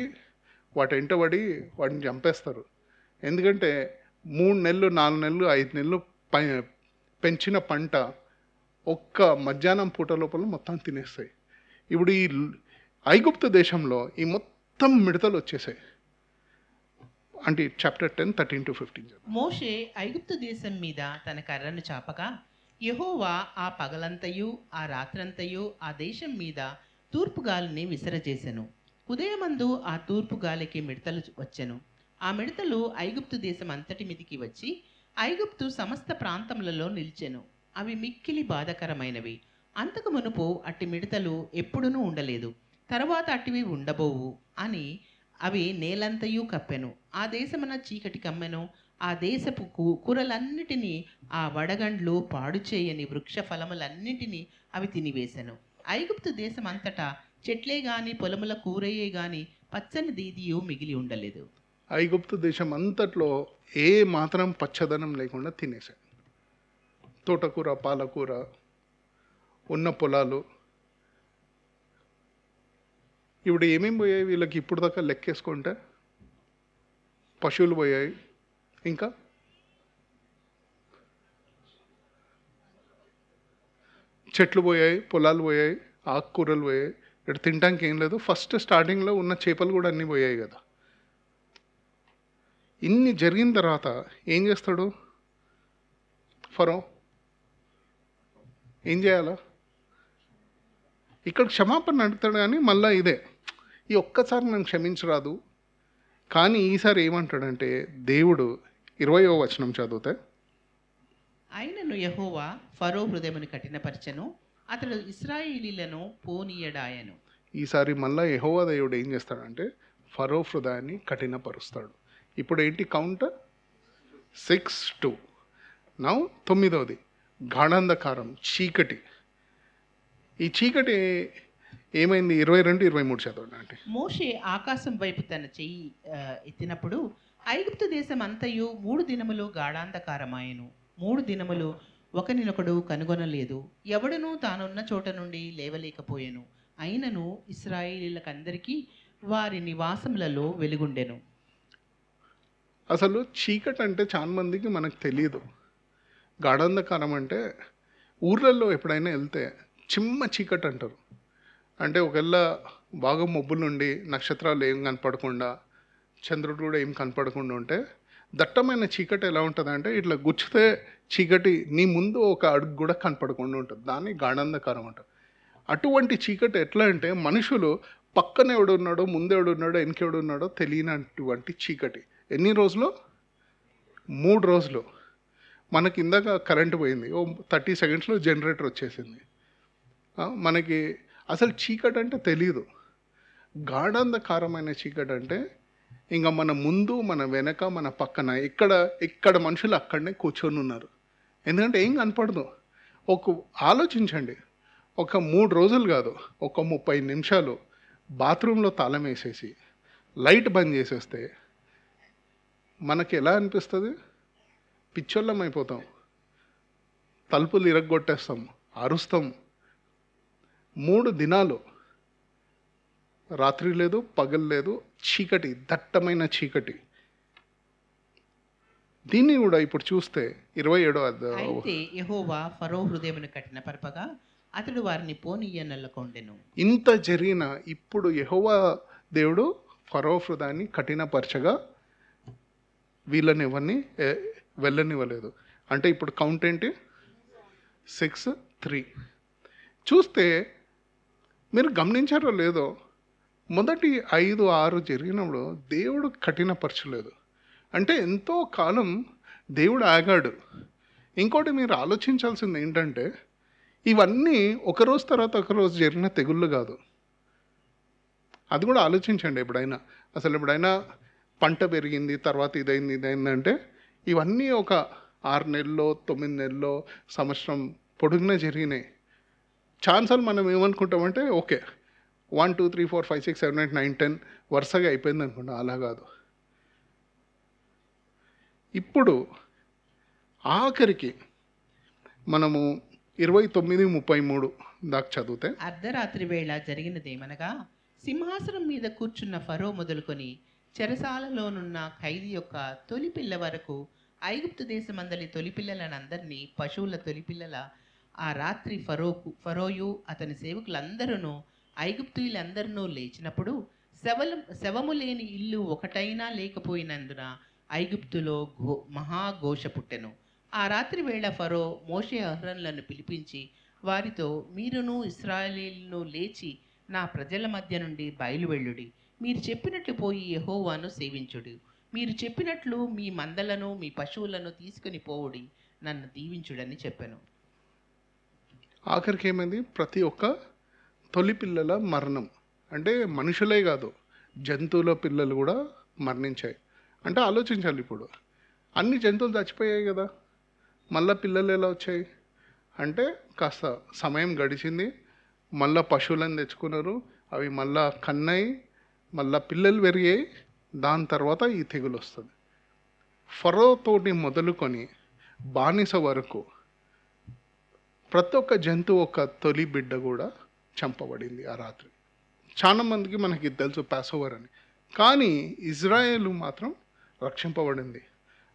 [SPEAKER 1] వాటి వెంటబడి వాటిని చంపేస్తారు. ఎందుకంటే 3 నెలలు, 4 నెలలు, 5 నెలలు పెంచిన పంట ఒక్క మధ్యాహ్నం పూట లోపల మొత్తం తినేస్తాయి. ఇప్పుడు ఈ ఐగుప్తు దేశంలో ఈ మొత్తం మిడతలు వచ్చేసాయి. అంటే చాప్టర్ 10, 13-15.
[SPEAKER 2] మోషే ఐగుప్తు దేశం మీద తన కర్రను చాపగా యెహోవా ఆ పగలంతయు ఆ రాత్రంతయు ఆ దేశం మీద తూర్పు గాలిని విసరజేసెను. ఉదయమందు ఆ తూర్పు గాలికి మిడతలు వచ్చెను. ఆ మిడతలు ఐగుప్తు దేశం అంతటి మీదికి వచ్చి ఐగుప్తు సమస్త ప్రాంతములలో నిలిచెను. అవి మిక్కిలి బాధకరమైనవి. అంతకు మునుపు అట్టి మిడతలు ఎప్పుడునూ ఉండలేదు, తరువాత అట్టివి ఉండబోవు అని అవి నేలంతయు కప్పెను. ఆ దేశమున చీకటి కమ్మెను. ఆ దేశపు కూరలన్నిటినీ, ఆ వడగండ్లు పాడు చేయని వృక్ష ఫలములన్నిటినీ అవి తినివేశెను. ఐగుప్తు దేశం అంతటా చెట్లే గాని పొలముల కూరయే గాని పచ్చని దీదియు మిగిలి ఉండలేదు.
[SPEAKER 1] ఐగుప్తు దేశం అంతట్లో ఏ మాత్రం పచ్చదనం లేకుండా తినేశాడు. తోటకూర, పాలకూర, ఉన్న పొలాలు. ఇప్పుడు ఏమేమి పోయాయి వీళ్ళకి ఇప్పుడు దాకా లెక్కేసుకుంటే? పశువులు పోయాయి, ఇంకా చెట్లు పోయాయి, పొలాలు పోయాయి, ఆకుకూరలు పోయాయి. ఇక్కడ తినడానికి ఏం లేదు. ఫస్ట్ స్టార్టింగ్లో ఉన్న చేపలు కూడా అన్నీ పోయాయి కదా. ఇన్ని జరిగిన తర్వాత ఏం చేస్తాడు ఫరో? ఏం చేయాలా? ఇక్కడ క్షమాపణ అడుగుతాడు, కానీ మళ్ళీ ఇదే, ఈ ఒక్కసారి నన్ను క్షమించరాదు. కానీ ఈసారి ఏమంటాడంటే దేవుడు 20వ వచనం చదివితే,
[SPEAKER 2] ఆయనను యెహోవా ఫరో హృదయమును కఠినపరచెను, అతడు ఇశ్రాయేలీలను పోనీయడాయను.
[SPEAKER 1] ఈసారి మళ్ళీ యెహోవా దేవుడు ఏం చేస్తాడంటే ఫరో హృదయాన్ని కఠినపరుస్తాడు. ఇప్పుడు ఏంటి కౌంట్? 6-2. నౌ 9వది గాఢాంధకారం, చీకటి. ఈ చీకటి ఏమైంది? 22-23 చదవండి అంటే.
[SPEAKER 2] మోషే ఆకాశం వైపు తన చెయ్యి ఎత్తినప్పుడు ఐగుప్తు దేశం అంతయు 3 దినములు గాఢాంధకారమాయెను. 3 దినములు ఒకనినొకడు కనుగొనలేదు, ఎవడునూ తానున్న చోట నుండి లేవలేకపోయెను. అయినను ఇశ్రాయేలీలకందరికీ వారి నివాసములలో వెలుగుండెను.
[SPEAKER 1] అసలు చీకటి అంటే చాలా మందికి మనకు తెలియదు. గాఢాంధకారం అంటే ఊర్లలో ఎప్పుడైనా వెళ్తే చిమ్మ చీకటి అంటారు. అంటే ఒకవేళ బాగా మబ్బులు నుండి నక్షత్రాలు ఏం కనపడకుండా, చంద్రుడు కూడా ఏం కనపడకుండా ఉంటే దట్టమైన చీకటి ఎలా ఉంటుంది అంటే ఇట్లా గుచ్చితే చీకటి నీ ముందు ఒక అడుగు కూడా కనపడకుండా ఉంటుంది. దాన్ని గాఢాంధకారం అంటారు. అటువంటి చీకటి ఎట్లా అంటే మనుషులు పక్కన ఎవడున్నాడో, ముందెవడున్నాడో, వెనకెవడున్నాడో తెలియనటువంటి చీకటి. ఎన్ని రోజులు? 3 రోజులు. మనకి ఇందాక కరెంటు పోయింది, 30 సెకండ్స్లో జనరేటర్ వచ్చేసింది. మనకి అసలు చీకటి అంటే తెలియదు. గాఢాంధకారమైన చీకటి అంటే ఇంకా మన ముందు, మన వెనక, మన పక్కన ఎక్కడ మనుషులు అక్కడనే కూర్చొని ఉన్నారు. ఎందుకంటే ఏం కనపడదు. ఆలోచించండి, ఒక 3 రోజులు కాదు, ఒక 30 నిమిషాలు బాత్రూంలో తాళం వేసేసి లైట్ బంద్ చేసేస్తే మనకి ఎలా అనిపిస్తుంది? పిచ్చోళ్ళం అయిపోతాం, తలుపులు ఇరగొట్టేస్తాం, అరుస్తాం. 3 దినాలు రాత్రి లేదు, పగలు లేదు, చీకటి, దట్టమైన చీకటి. దీన్ని కూడా ఇప్పుడు చూస్తే 27వ
[SPEAKER 2] అయితే యెహోవా ఫరో హృదయమును కఠినపరపగా అతడు వారిని పోనీయనల్లకొండెను.
[SPEAKER 1] ఇంత జరిగిన ఇప్పుడు యెహోవా దేవుడు ఫరో హృదయాన్ని కఠినపరచగా వీళ్ళని ఎవరిని వెళ్ళనివ్వలేదు. అంటే ఇప్పుడు కౌంట్ ఏంటి? 6-3. చూస్తే మీరు గమనించారో లేదో, మొదటి 5-6 జరిగినప్పుడు దేవుడు కఠినపరచలేదు. అంటే ఎంతో కాలం దేవుడు ఆగాడు. ఇంకోటి మీరు ఆలోచించాల్సింది ఏంటంటే ఇవన్నీ ఒకరోజు తర్వాత ఒకరోజు జరిగిన తెగుళ్ళు కాదు. అది కూడా ఆలోచించండి ఎప్పుడైనా. అసలు ఎప్పుడైనా పంట పెరిగింది, తర్వాత ఇదైందంటే ఇవన్నీ ఒక 6 నెలల్లో, 9 నెలల్లో, సంవత్సరం పొడుగునా జరిగినాయి. ఛాన్సులు మనం ఏమనుకుంటామంటే ఓకే 1, 2, 3, 4, 5, 6, 7, 8, 9, 10 వరుసగా అయిపోయింది అనుకుంటాం. అలా కాదు. ఇప్పుడు ఆఖరికి మనము 29:33 దాకా చదివితే,
[SPEAKER 2] అర్ధరాత్రి వేళ జరిగినదేమనగా, సింహాసనం మీద కూర్చున్న ఫరో మొదలుకొని చెరసాలలోనున్న ఖైదీ యొక్క తొలి పిల్ల వరకు ఐగుప్తు దేశమందలి తొలి పిల్లలనందరినీ, పశువుల తొలి పిల్లల ఆ రాత్రి ఫరోయు అతని సేవకులందరూ ఐగుప్తీయులందరూ లేచినప్పుడు శవము లేని ఇల్లు ఒకటైనా లేకపోయినందున ఐగుప్తులో మహాఘోష పుట్టెను. ఆ రాత్రి వేళ ఫరో మోషే అహరోనులను పిలిపించి వారితో, మీరును ఇశ్రాయేలీయులను లేచి నా ప్రజల మధ్య నుండి బయలువెళ్ళుడి. మీరు చెప్పినట్లు పోయి యెహోవాను సేవించుడి. మీరు చెప్పినట్లు మీ మందలను మీ పశువులను తీసుకుని పోవుడి. నన్ను దీవించుడని చెప్పాను.
[SPEAKER 1] ఆఖరికి ఏమైంది? ప్రతి ఒక్క తొలి పిల్లల మరణం. అంటే మనుషులే కాదు, జంతువుల పిల్లలు కూడా మరణించాయి. అంటే ఆలోచించాలి, ఇప్పుడు అన్ని జంతువులు చచ్చిపోయాయి కదా, మళ్ళీ పిల్లలు ఎలా వచ్చాయి అంటే కాస్త సమయం గడిచింది, మళ్ళీ పశువులను తెచ్చుకున్నారు, అవి మళ్ళా కన్నాయి, మళ్ళీ పిల్లలు పెరిగాయి, దాని తర్వాత ఈ తెగులు వస్తుంది. ఫరోతోటి మొదలుకొని బానిస వరకు ప్రతి ఒక్క జంతువు ఒక తొలి బిడ్డ కూడా చంపబడింది ఆ రాత్రి. చాలా మందికి మనకి తెలుసు పాసోవర్ అని, కానీ ఇజ్రాయేలు మాత్రం రక్షింపబడింది.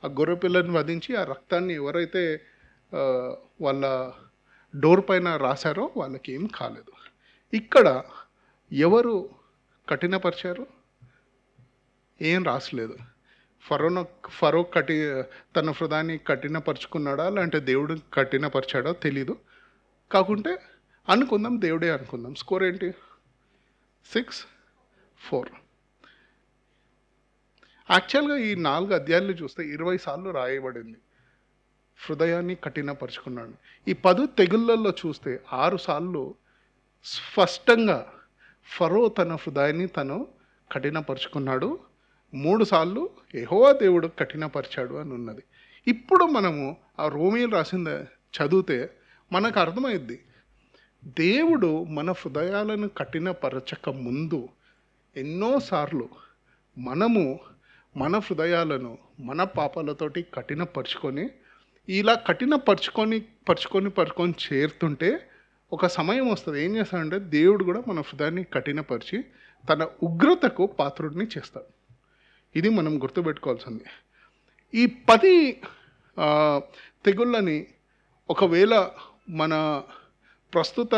[SPEAKER 1] ఆ గొర్రె పిల్లని వధించి ఆ రక్తాన్ని ఎవరైతే వాళ్ళ డోర్ పైన రాశారో వాళ్ళకి ఏం కాలేదు. ఇక్కడ ఎవరు కఠినపరిచారు? ఏం రాసలేదు. ఫరో తన హృదయాన్ని కఠినపరుచుకున్నాడా, లేదంటే దేవుడు కఠినపరిచాడో తెలీదు. కాకుంటే అనుకుందాం, దేవుడే అనుకుందాం. స్కోర్ ఏంటి? 6-4. యాక్చువల్గా ఈ 4 అధ్యాయాలు చూస్తే 20 సార్లు రాయబడింది హృదయాన్ని కఠినపరుచుకున్నాడు. ఈ 10 తెగుళ్ళల్లో చూస్తే 6 సార్లు స్పష్టంగా ఫరో తన హృదయాన్ని తను కఠినపరుచుకున్నాడు, 3 సార్లు యెహోవా దేవుడు కఠినపరిచాడు అని ఉన్నది. ఇప్పుడు మనము ఆ రోమీయులు రాసింది చదివితే మనకు అర్థమైద్ది, దేవుడు మన హృదయాలను కఠినపరచక ముందు ఎన్నోసార్లు మనము మన హృదయాలను మన పాపాలతోటి కఠినపరుచుకొని ఇలా పరుచుకొని చేరుతుంటే ఒక సమయం వస్తుంది, ఏం చేస్తాడంటే దేవుడు కూడా మన హృదయాన్ని కఠినపరిచి తన ఉగ్రతకు పాత్రుడిని చేస్తాడు. ఇది మనం గుర్తుపెట్టుకోవాల్సింది. ఈ 10 తెగుళ్ళని ఒకవేళ మన ప్రస్తుత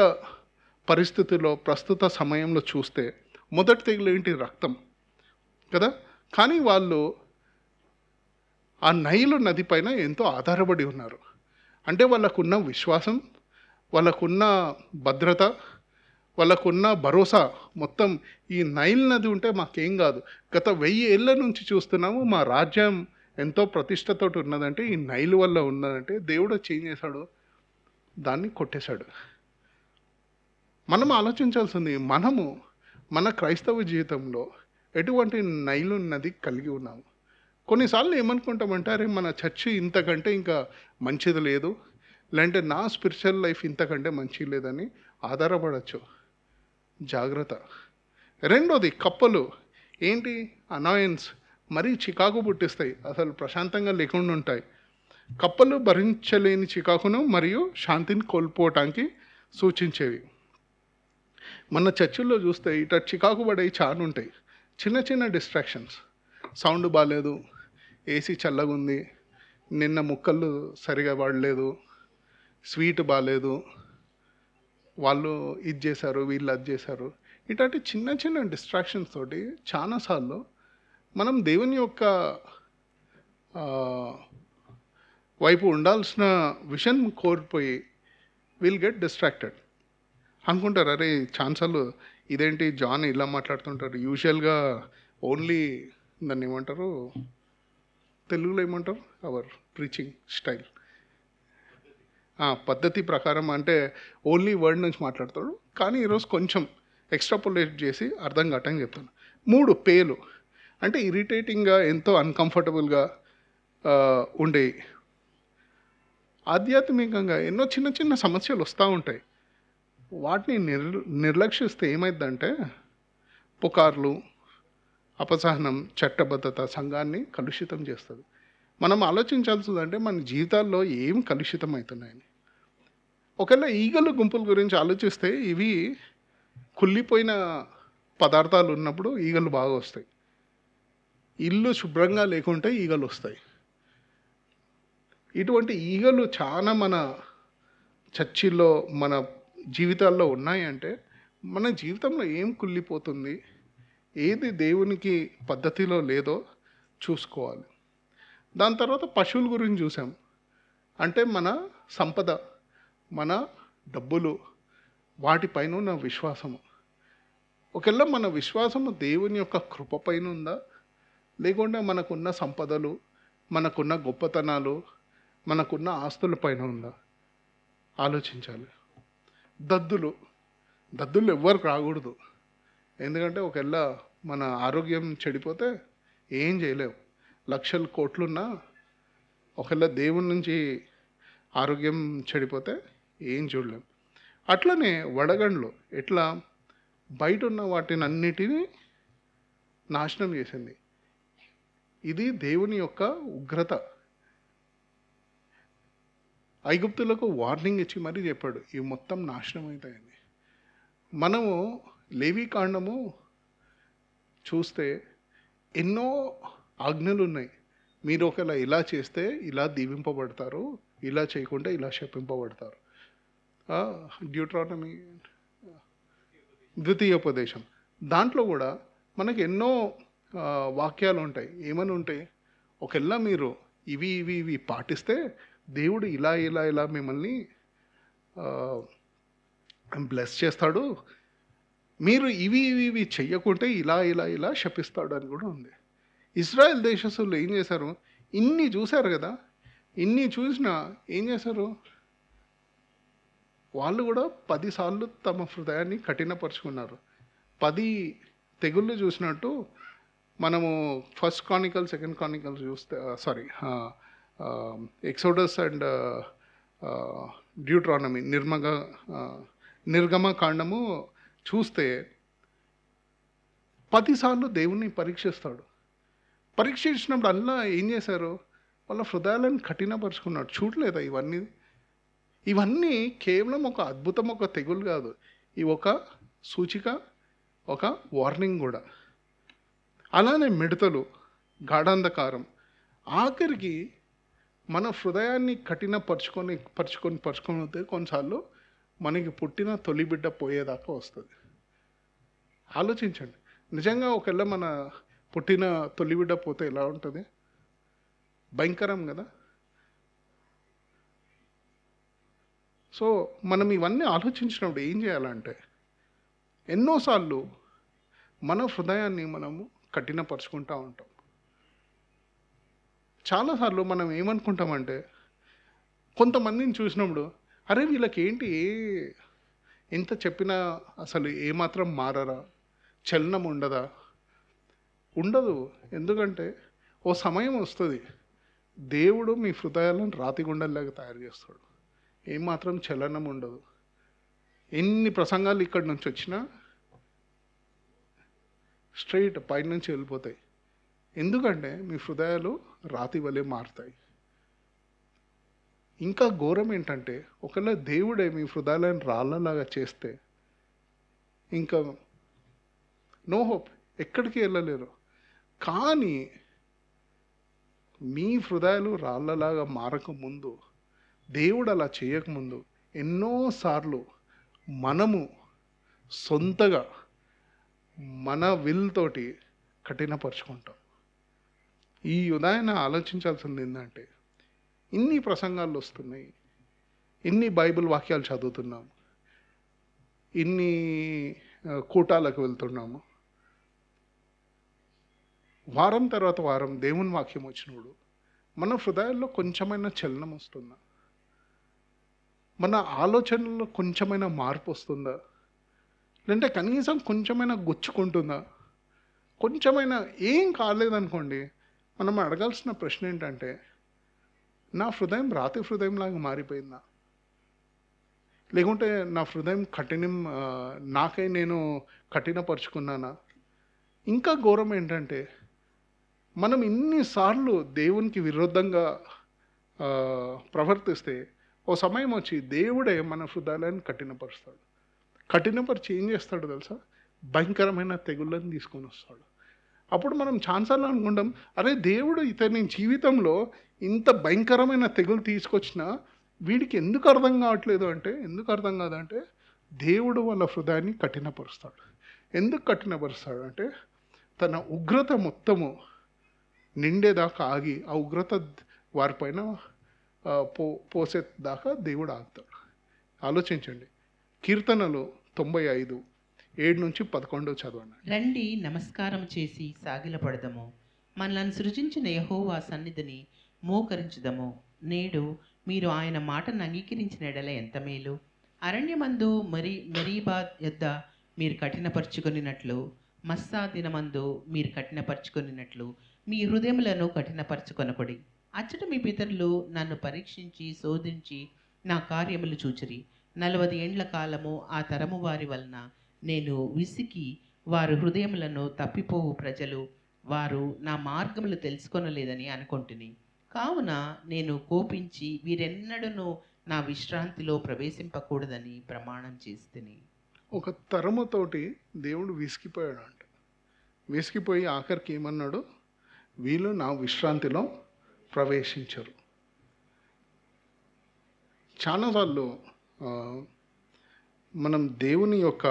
[SPEAKER 1] పరిస్థితుల్లో ప్రస్తుత సమయంలో చూస్తే మొదటి తెగులు ఏంటి? రక్తం కదా. కానీ వాళ్ళు ఆ నైలు నది పైన ఎంతో ఆధారపడి ఉన్నారు. అంటే వాళ్ళకున్న విశ్వాసం, వాళ్ళకున్న భద్రత, వాళ్ళకున్న భరోసా మొత్తం ఈ నైల్ నది ఉంటే మాకేం కాదు. గత 1000 ఏళ్ళ నుంచి చూస్తున్నాము, మా రాజ్యం ఎంతో ప్రతిష్టతో ఉన్నదంటే ఈ నైల్ వల్ల ఉన్నదంటే దేవుడు చేంజ్ చేశాడు, దాన్ని కొట్టేశాడు. మనం ఆలోచించాల్సింది, మనము మన క్రైస్తవ జీవితంలో ఎటువంటి నైలు నది కలిగి ఉన్నాము. కొన్నిసార్లు ఏమనుకుంటామంటే, అరే మన చర్చి ఇంతకంటే ఇంకా మంచిది లేదు, లేదంటే నా స్పిరిచువల్ లైఫ్ ఇంతకంటే మంచిది లేదని ఆధారపడవచ్చు. జాగ్రత్త. రెండోది కప్పలు ఏంటి? అనాయన్స్, మరీ చికాకు పుట్టిస్తాయి, అసలు ప్రశాంతంగా లేకుండా ఉంటాయి. కప్పలు భరించలేని చికాకును మరియు శాంతిని కోల్పోవటానికి సూచించేవి. మన చర్చిల్లో చూస్తే ఇట చికాకు పడేవి చాలా ఉంటాయి. చిన్న చిన్న డిస్ట్రాక్షన్స్, సౌండ్ బాగాలేదు, ఏసీ చల్లగా ఉంది, నిన్న ముక్కలు సరిగా పడలేదు, స్వీట్ బాగాలేదు, వాళ్ళు ఇది చేశారు, వీళ్ళు అది చేశారు. ఇట్లాంటి చిన్న చిన్న డిస్ట్రాక్షన్స్ తోటి చాలాసార్లు మనం దేవుని యొక్క వైపు ఉండాల్సిన విషన్ కోల్పోయి విల్ గెట్ డిస్ట్రాక్టెడ్. అనుకుంటారు, అరే ఛాన్సార్లు ఇదేంటి జాన్ ఇలా మాట్లాడుతుంటారు, యూజువల్గా ఓన్లీ దాన్ని ఏమంటారు, తెలుగులో ఏమంటారు, అవర్ ప్రీచింగ్ స్టైల్, పద్ధతి ప్రకారం అంటే ఓన్లీ వర్డ్ నుంచి మాట్లాడతాడు. కానీ ఈరోజు కొంచెం ఎక్స్ట్రాపులేట్ చేసి అర్థం కావటానికి చెప్తాను. 3 పేలు అంటే ఇరిటేటింగ్గా, ఎంతో అన్కంఫర్టబుల్గా ఉండేవి. ఆధ్యాత్మికంగా ఎన్నో చిన్న చిన్న సమస్యలు వస్తూ ఉంటాయి. వాటిని నిర్లక్షిస్తే ఏమైందంటే పుకార్లు, అపసహనం, చట్టబద్ధత సంఘాన్ని కలుషితం చేస్తుంది. మనం ఆలోచించాల్సిందంటే మన జీవితాల్లో ఏం కలుషితం అవుతున్నాయని. ఒకవేళ ఈగల గుంపుల గురించి ఆలోచిస్తే ఇవి కుళ్ళిపోయిన పదార్థాలు ఉన్నప్పుడు ఈగలు బాగా వస్తాయి. ఇల్లు శుభ్రంగా లేకుంటే ఈగలు వస్తాయి. ఇటువంటి ఈగలు చాలా మన చర్చిల్లో, మన జీవితాల్లో ఉన్నాయంటే మన జీవితంలో ఏం కుళ్ళిపోతుంది, ఏది దేవునికి పద్ధతిలో లేదో చూసుకోవాలి. దాని తర్వాత పశువుల గురించి చూసాం. అంటే మన సంపద, మన డబ్బులు, వాటిపైన ఉన్న విశ్వాసము. ఒకవేళ మన విశ్వాసము దేవుని యొక్క కృప పైన ఉందా, లేకుంటే మనకున్న సంపదలు, మనకున్న గొప్పతనాలు, మనకున్న ఆస్తుల పైన ఉందా ఆలోచించాలి. దద్దులు ఎవ్వరికి రాకూడదు. ఎందుకంటే ఒకవేళ మన ఆరోగ్యం చెడిపోతే ఏం చేయలేవు. లక్షల కోట్లున్నా ఒకవేళ దేవుని నుంచి ఆరోగ్యం చెడిపోతే ఏం చూడలేం. అట్లనే వడగండ్లు ఎట్లా బయట ఉన్న వాటిని అన్నిటినీ నాశనం చేసింది. ఇది దేవుని యొక్క ఉగ్రత. ఐగుప్తులకు వార్నింగ్ ఇచ్చి మరీ చెప్పాడు, ఇవి మొత్తం నాశనం అవుతాయని. మనము లేవి కాండము చూస్తే ఎన్నో ఆజ్ఞలు ఉన్నాయి. మీరు ఒకవేళ ఇలా చేస్తే ఇలా దీవింపబడతారు, ఇలా చేయకుంటే ఇలా శపింపబడతారు. డ్యూట్రానమీ, ద్వితీయోపదేశం, దాంట్లో కూడా మనకి ఎన్నో వాక్యాలు ఉంటాయి. ఏమని ఉంటాయి, ఒకవేళ మీరు ఇవి ఇవి ఇవి పాటిస్తే దేవుడు ఇలా ఇలా ఇలా మిమ్మల్ని బ్లెస్ చేస్తాడు, మీరు ఇవి ఇవి ఇవి చెయ్యకుంటే ఇలా ఇలా ఇలా శపిస్తాడు అని కూడా ఉంది. ఇజ్రాయెల్ దేశస్తులు ఏం చేశారు, ఇన్ని చూశారు కదా, ఇన్ని చూసినా ఏం చేశారు, వాళ్ళు కూడా 10 సార్లు తమ హృదయాన్ని కఠినపరుచుకున్నారు. 10 తెగుళ్ళు చూసినట్టు మనము ఫస్ట్ కానికల్, సెకండ్ కానికల్ చూస్తే, ఎక్సోడస్ అండ్ డ్యూట్రానమీ, నిర్గమ కాండము చూస్తే 10 సార్లు దేవుణ్ణి పరీక్షిస్తాడు. పరీక్షించినప్పుడు అల్లా ఏం చేశారు, వాళ్ళ హృదయాలను కఠినపరుచుకున్నాడు. చూడలేదా ఇవన్నీ కేవలం ఒక అద్భుతం, ఒక తెగులు కాదు, ఇవి ఒక సూచిక, ఒక వార్నింగ్ కూడా. అలానే మిడతలు, గాఢాంధకారం, ఆఖరికి మన హృదయాన్ని పరుచుకొని కొన్నిసార్లు మనకి పుట్టిన తొలి బిడ్డ పోయేదాకా వస్తుంది. ఆలోచించండి, నిజంగా ఒకవేళ మన పుట్టిన తొలి బిడ్డ పోతే ఎలా ఉంటుంది, భయంకరం కదా. సో మనం ఇవన్నీ ఆలోచించినప్పుడు ఏం చేయాలంటే, ఎన్నోసార్లు మన హృదయాన్ని మనము కఠినపరుచుకుంటూ ఉంటాం. చాలాసార్లు మనం ఏమనుకుంటామంటే, కొంతమందిని చూసినప్పుడు అరే వీళ్ళకి ఏంటి, ఎంత చెప్పినా అసలు ఏమాత్రం మారరా, చలనం ఉండదా? ఉండదు. ఎందుకంటే ఓ సమయం వస్తుంది, దేవుడు మీ హృదయాలను రాతి గుండెల్లాగా తయారు చేస్తాడు, ఏమాత్రం చలనం ఉండదు. ఎన్ని ప్రసంగాలు ఇక్కడి నుంచి వచ్చినా స్ట్రైట్ పైన నుంచి వెళ్ళిపోతాయి. ఎందుకంటే మీ హృదయాలు రాతి వలె మారుతాయి. ఇంకా ఘోరం ఏంటంటే, ఒకవేళ దేవుడే మీ హృదయాలను రాళ్ళలాగా చేస్తే ఇంకా నో హోప్, ఎక్కడికి వెళ్ళలేరు. కానీ మీ హృదయాలు రాళ్ళలాగా మారకముందు, దేవుడు అలా చేయకముందు ఎన్నోసార్లు మనము సొంతగా మన విల్తోటి కఠినపరుచుకుంటాం. ఈ ఉదయాన్ని ఆలోచించాల్సింది ఏంటంటే, ఇన్ని ప్రసంగాలు వస్తున్నాయి, ఇన్ని బైబిల్ వాక్యాలు చదువుతున్నాము, ఇన్ని కూటాలకు వెళ్తున్నాము, వారం తర్వాత వారం దేవుని వాక్యం వచ్చినప్పుడు మన హృదయాల్లో కొంచెమైనా చలనం వస్తుందా, మన ఆలోచనల్లో కొంచెమైనా మార్పు వస్తుందా? లేదంటే కనీసం కొంచెమైనా గుచ్చుకుంటుందా, కొంచెమైనా ఏం కాలేదనుకోండి, మనం అడగాల్సిన ప్రశ్న ఏంటంటే, నా హృదయం రాతి హృదయంలాగా మారిపోయిందా, లేకుంటే నా హృదయం నాకై నేను కఠినపరుచుకున్నానా. ఇంకా ఘోరం ఏంటంటే, మనం ఇన్నిసార్లు దేవునికి విరుద్ధంగా ఆ, ప్రవర్తిస్తే ఓ సమయం వచ్చి దేవుడే మన హృదయాలను కఠినపరుస్తాడు. కఠినపరిచి ఏం చేస్తాడు తెలుసా, భయంకరమైన తెగుళ్ళని తీసుకొని వస్తాడు. అప్పుడు మనం ఛాన్సార్లు అనుకుంటాం, అరే దేవుడు ఇతని జీవితంలో ఇంత భయంకరమైన తెగులు తీసుకొచ్చినా వీడికి ఎందుకు అర్థం కావట్లేదు అంటే, ఎందుకు అర్థం కాదంటే దేవుడు వాళ్ళ హృదయాన్ని కఠినపరుస్తాడు. ఎందుకు కఠినపరుస్తాడు అంటే, తన ఉగ్రత మొత్తము నిండేదాకా ఆగి ఆ ఉగ్రత వారిపైన పోసేదాకా దేవుడు ఆగుతాడు. ఆలోచించండి, కీర్తనలు 95:7-11 చదవండి.
[SPEAKER 2] రండి నమస్కారం చేసి సాగిలపడదము, మనలను సృజించిన యెహోవా సన్నిధిని మోకరించుదము. నేడు మీరు ఆయన మాటను అంగీకరించిన ఎడల ఎంత మేలు. అరణ్యమందు మెరీబా యొద్ద మీరు కఠినపరుచుకొనినట్లు, మస్సా దినమందు మీరు కఠినపరుచుకొనినట్లు మీ హృదయములను కఠినపరచుకొనకుడి. అచ్చట మీ పితరులు నన్ను పరీక్షించి శోధించి నా కార్యములు చూచిరి. 40 ఏండ్ల కాలము ఆ తరము వారి వలన నేను విసికి, వారు హృదయములను తప్పిపోవు ప్రజలు, వారు నా మార్గములు తెలుసుకొనలేదని అనుకొంటిని. కావున నేను కోపించి వీరెన్నడూ నా విశ్రాంతిలో ప్రవేశింపకూడదని ప్రమాణం చేస్తుని.
[SPEAKER 1] ఒక తరముతోటి దేవుడు విసిగిపోయాడు అంట. విసిగిపోయి ఆఖరికి ఏమన్నాడు, వీళ్ళు నా విశ్రాంతిలో ప్రవేశించరు. చాలాసార్లు మనం దేవుని యొక్క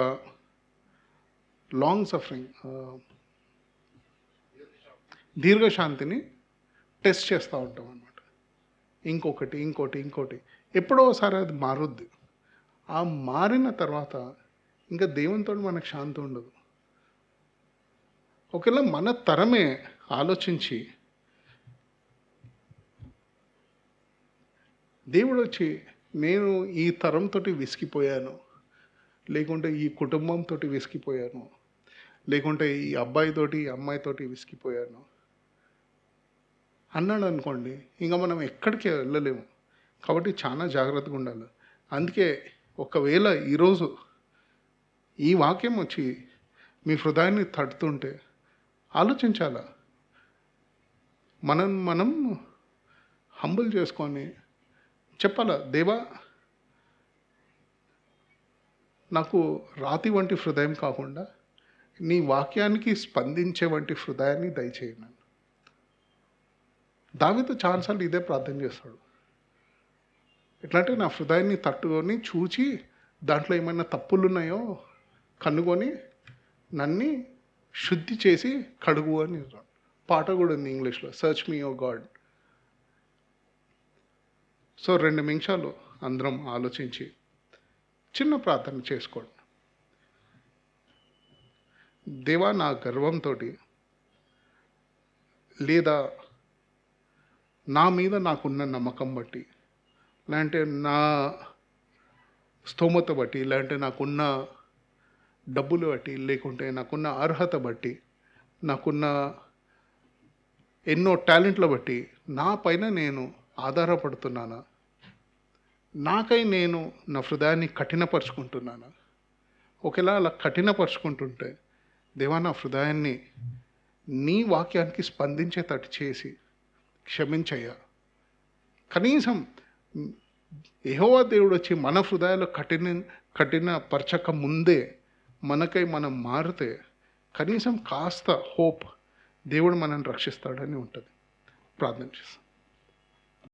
[SPEAKER 1] లాంగ్ సఫరింగ్, దీర్ఘశాంతిని టెస్ట్ చేస్తూ ఉంటాం అన్నమాట. ఇంకోటి ఎప్పుడో ఒకసారి అది మారుద్ది. ఆ మారిన తర్వాత ఇంకా దేవునితో మనకు శాంతి ఉండదు. ఒకవేళ మన తరమే ఆలోచించి దేవుడు వచ్చి, నేను ఈ తరంతో విసిగిపోయాను, లేకుంటే ఈ కుటుంబంతో విసిగిపోయాను, లేకుంటే ఈ అబ్బాయితోటి ఈ అమ్మాయితోటి విసిగిపోయాను అన్నాడు అనుకోండి, ఇంకా మనం ఎక్కడికి వెళ్ళలేము. కాబట్టి చాలా జాగ్రత్తగా ఉండాలి. అందుకే ఒకవేళ ఈరోజు ఈ వాక్యం వచ్చి మీ హృదయాన్ని తడుతుంటే ఆలోచించాలా, మనం హంబుల్ చేసుకొని చెప్పాలా, దేవా నాకు రాతి వంటి హృదయం కాకుండా నీ వాక్యానికి స్పందించే వంటి హృదయాన్ని దయచేయండి. దావీదు చాలాసార్లు ఇదే ప్రార్థన చేస్తాడు. ఎట్లంటే నా హృదయాన్ని తట్టుకొని చూచి దాంట్లో ఏమైనా తప్పులు ఉన్నాయో కనుగొని నన్ను శుద్ధి చేసి కడుగు అని పాట కూడా ఉంది ఇంగ్లీష్లో, సర్చ్ మీ ఓ గాడ్. సో 2 నిమిషాలు అందరం ఆలోచించి చిన్న ప్రార్థన చేసుకోండి. దేవా, నా గర్వంతో లేదా నా మీద నాకున్న నమ్మకం బట్టి, లేదంటే నా స్తోమత బట్టి, లేదంటే నాకున్న డబ్బులు బట్టి, లేకుంటే నాకున్న అర్హత బట్టి, నాకున్న ఎన్నో టాలెంట్ల బట్టి నా పైన నేను ఆధారపడుతున్నానా, నాకై నేను నా హృదయాన్ని కఠినపరుచుకుంటున్నానా? ఒకవేళ అలా కఠినపరుచుకుంటుంటే దేవా, నా హృదయాన్ని నీ వాక్యానికి స్పందించేటట్టు చేసి క్షమించయ్యా. కనీసం యెహోవా దేవుడు వచ్చి మన హృదయాలు కఠినపరచక ముందే మనకై మనం మారితే కనీసం కాస్త హోప్ దేవుడు మనల్ని రక్షిస్తాడని ఉంటుంది. ప్రార్థన చేస్తాం.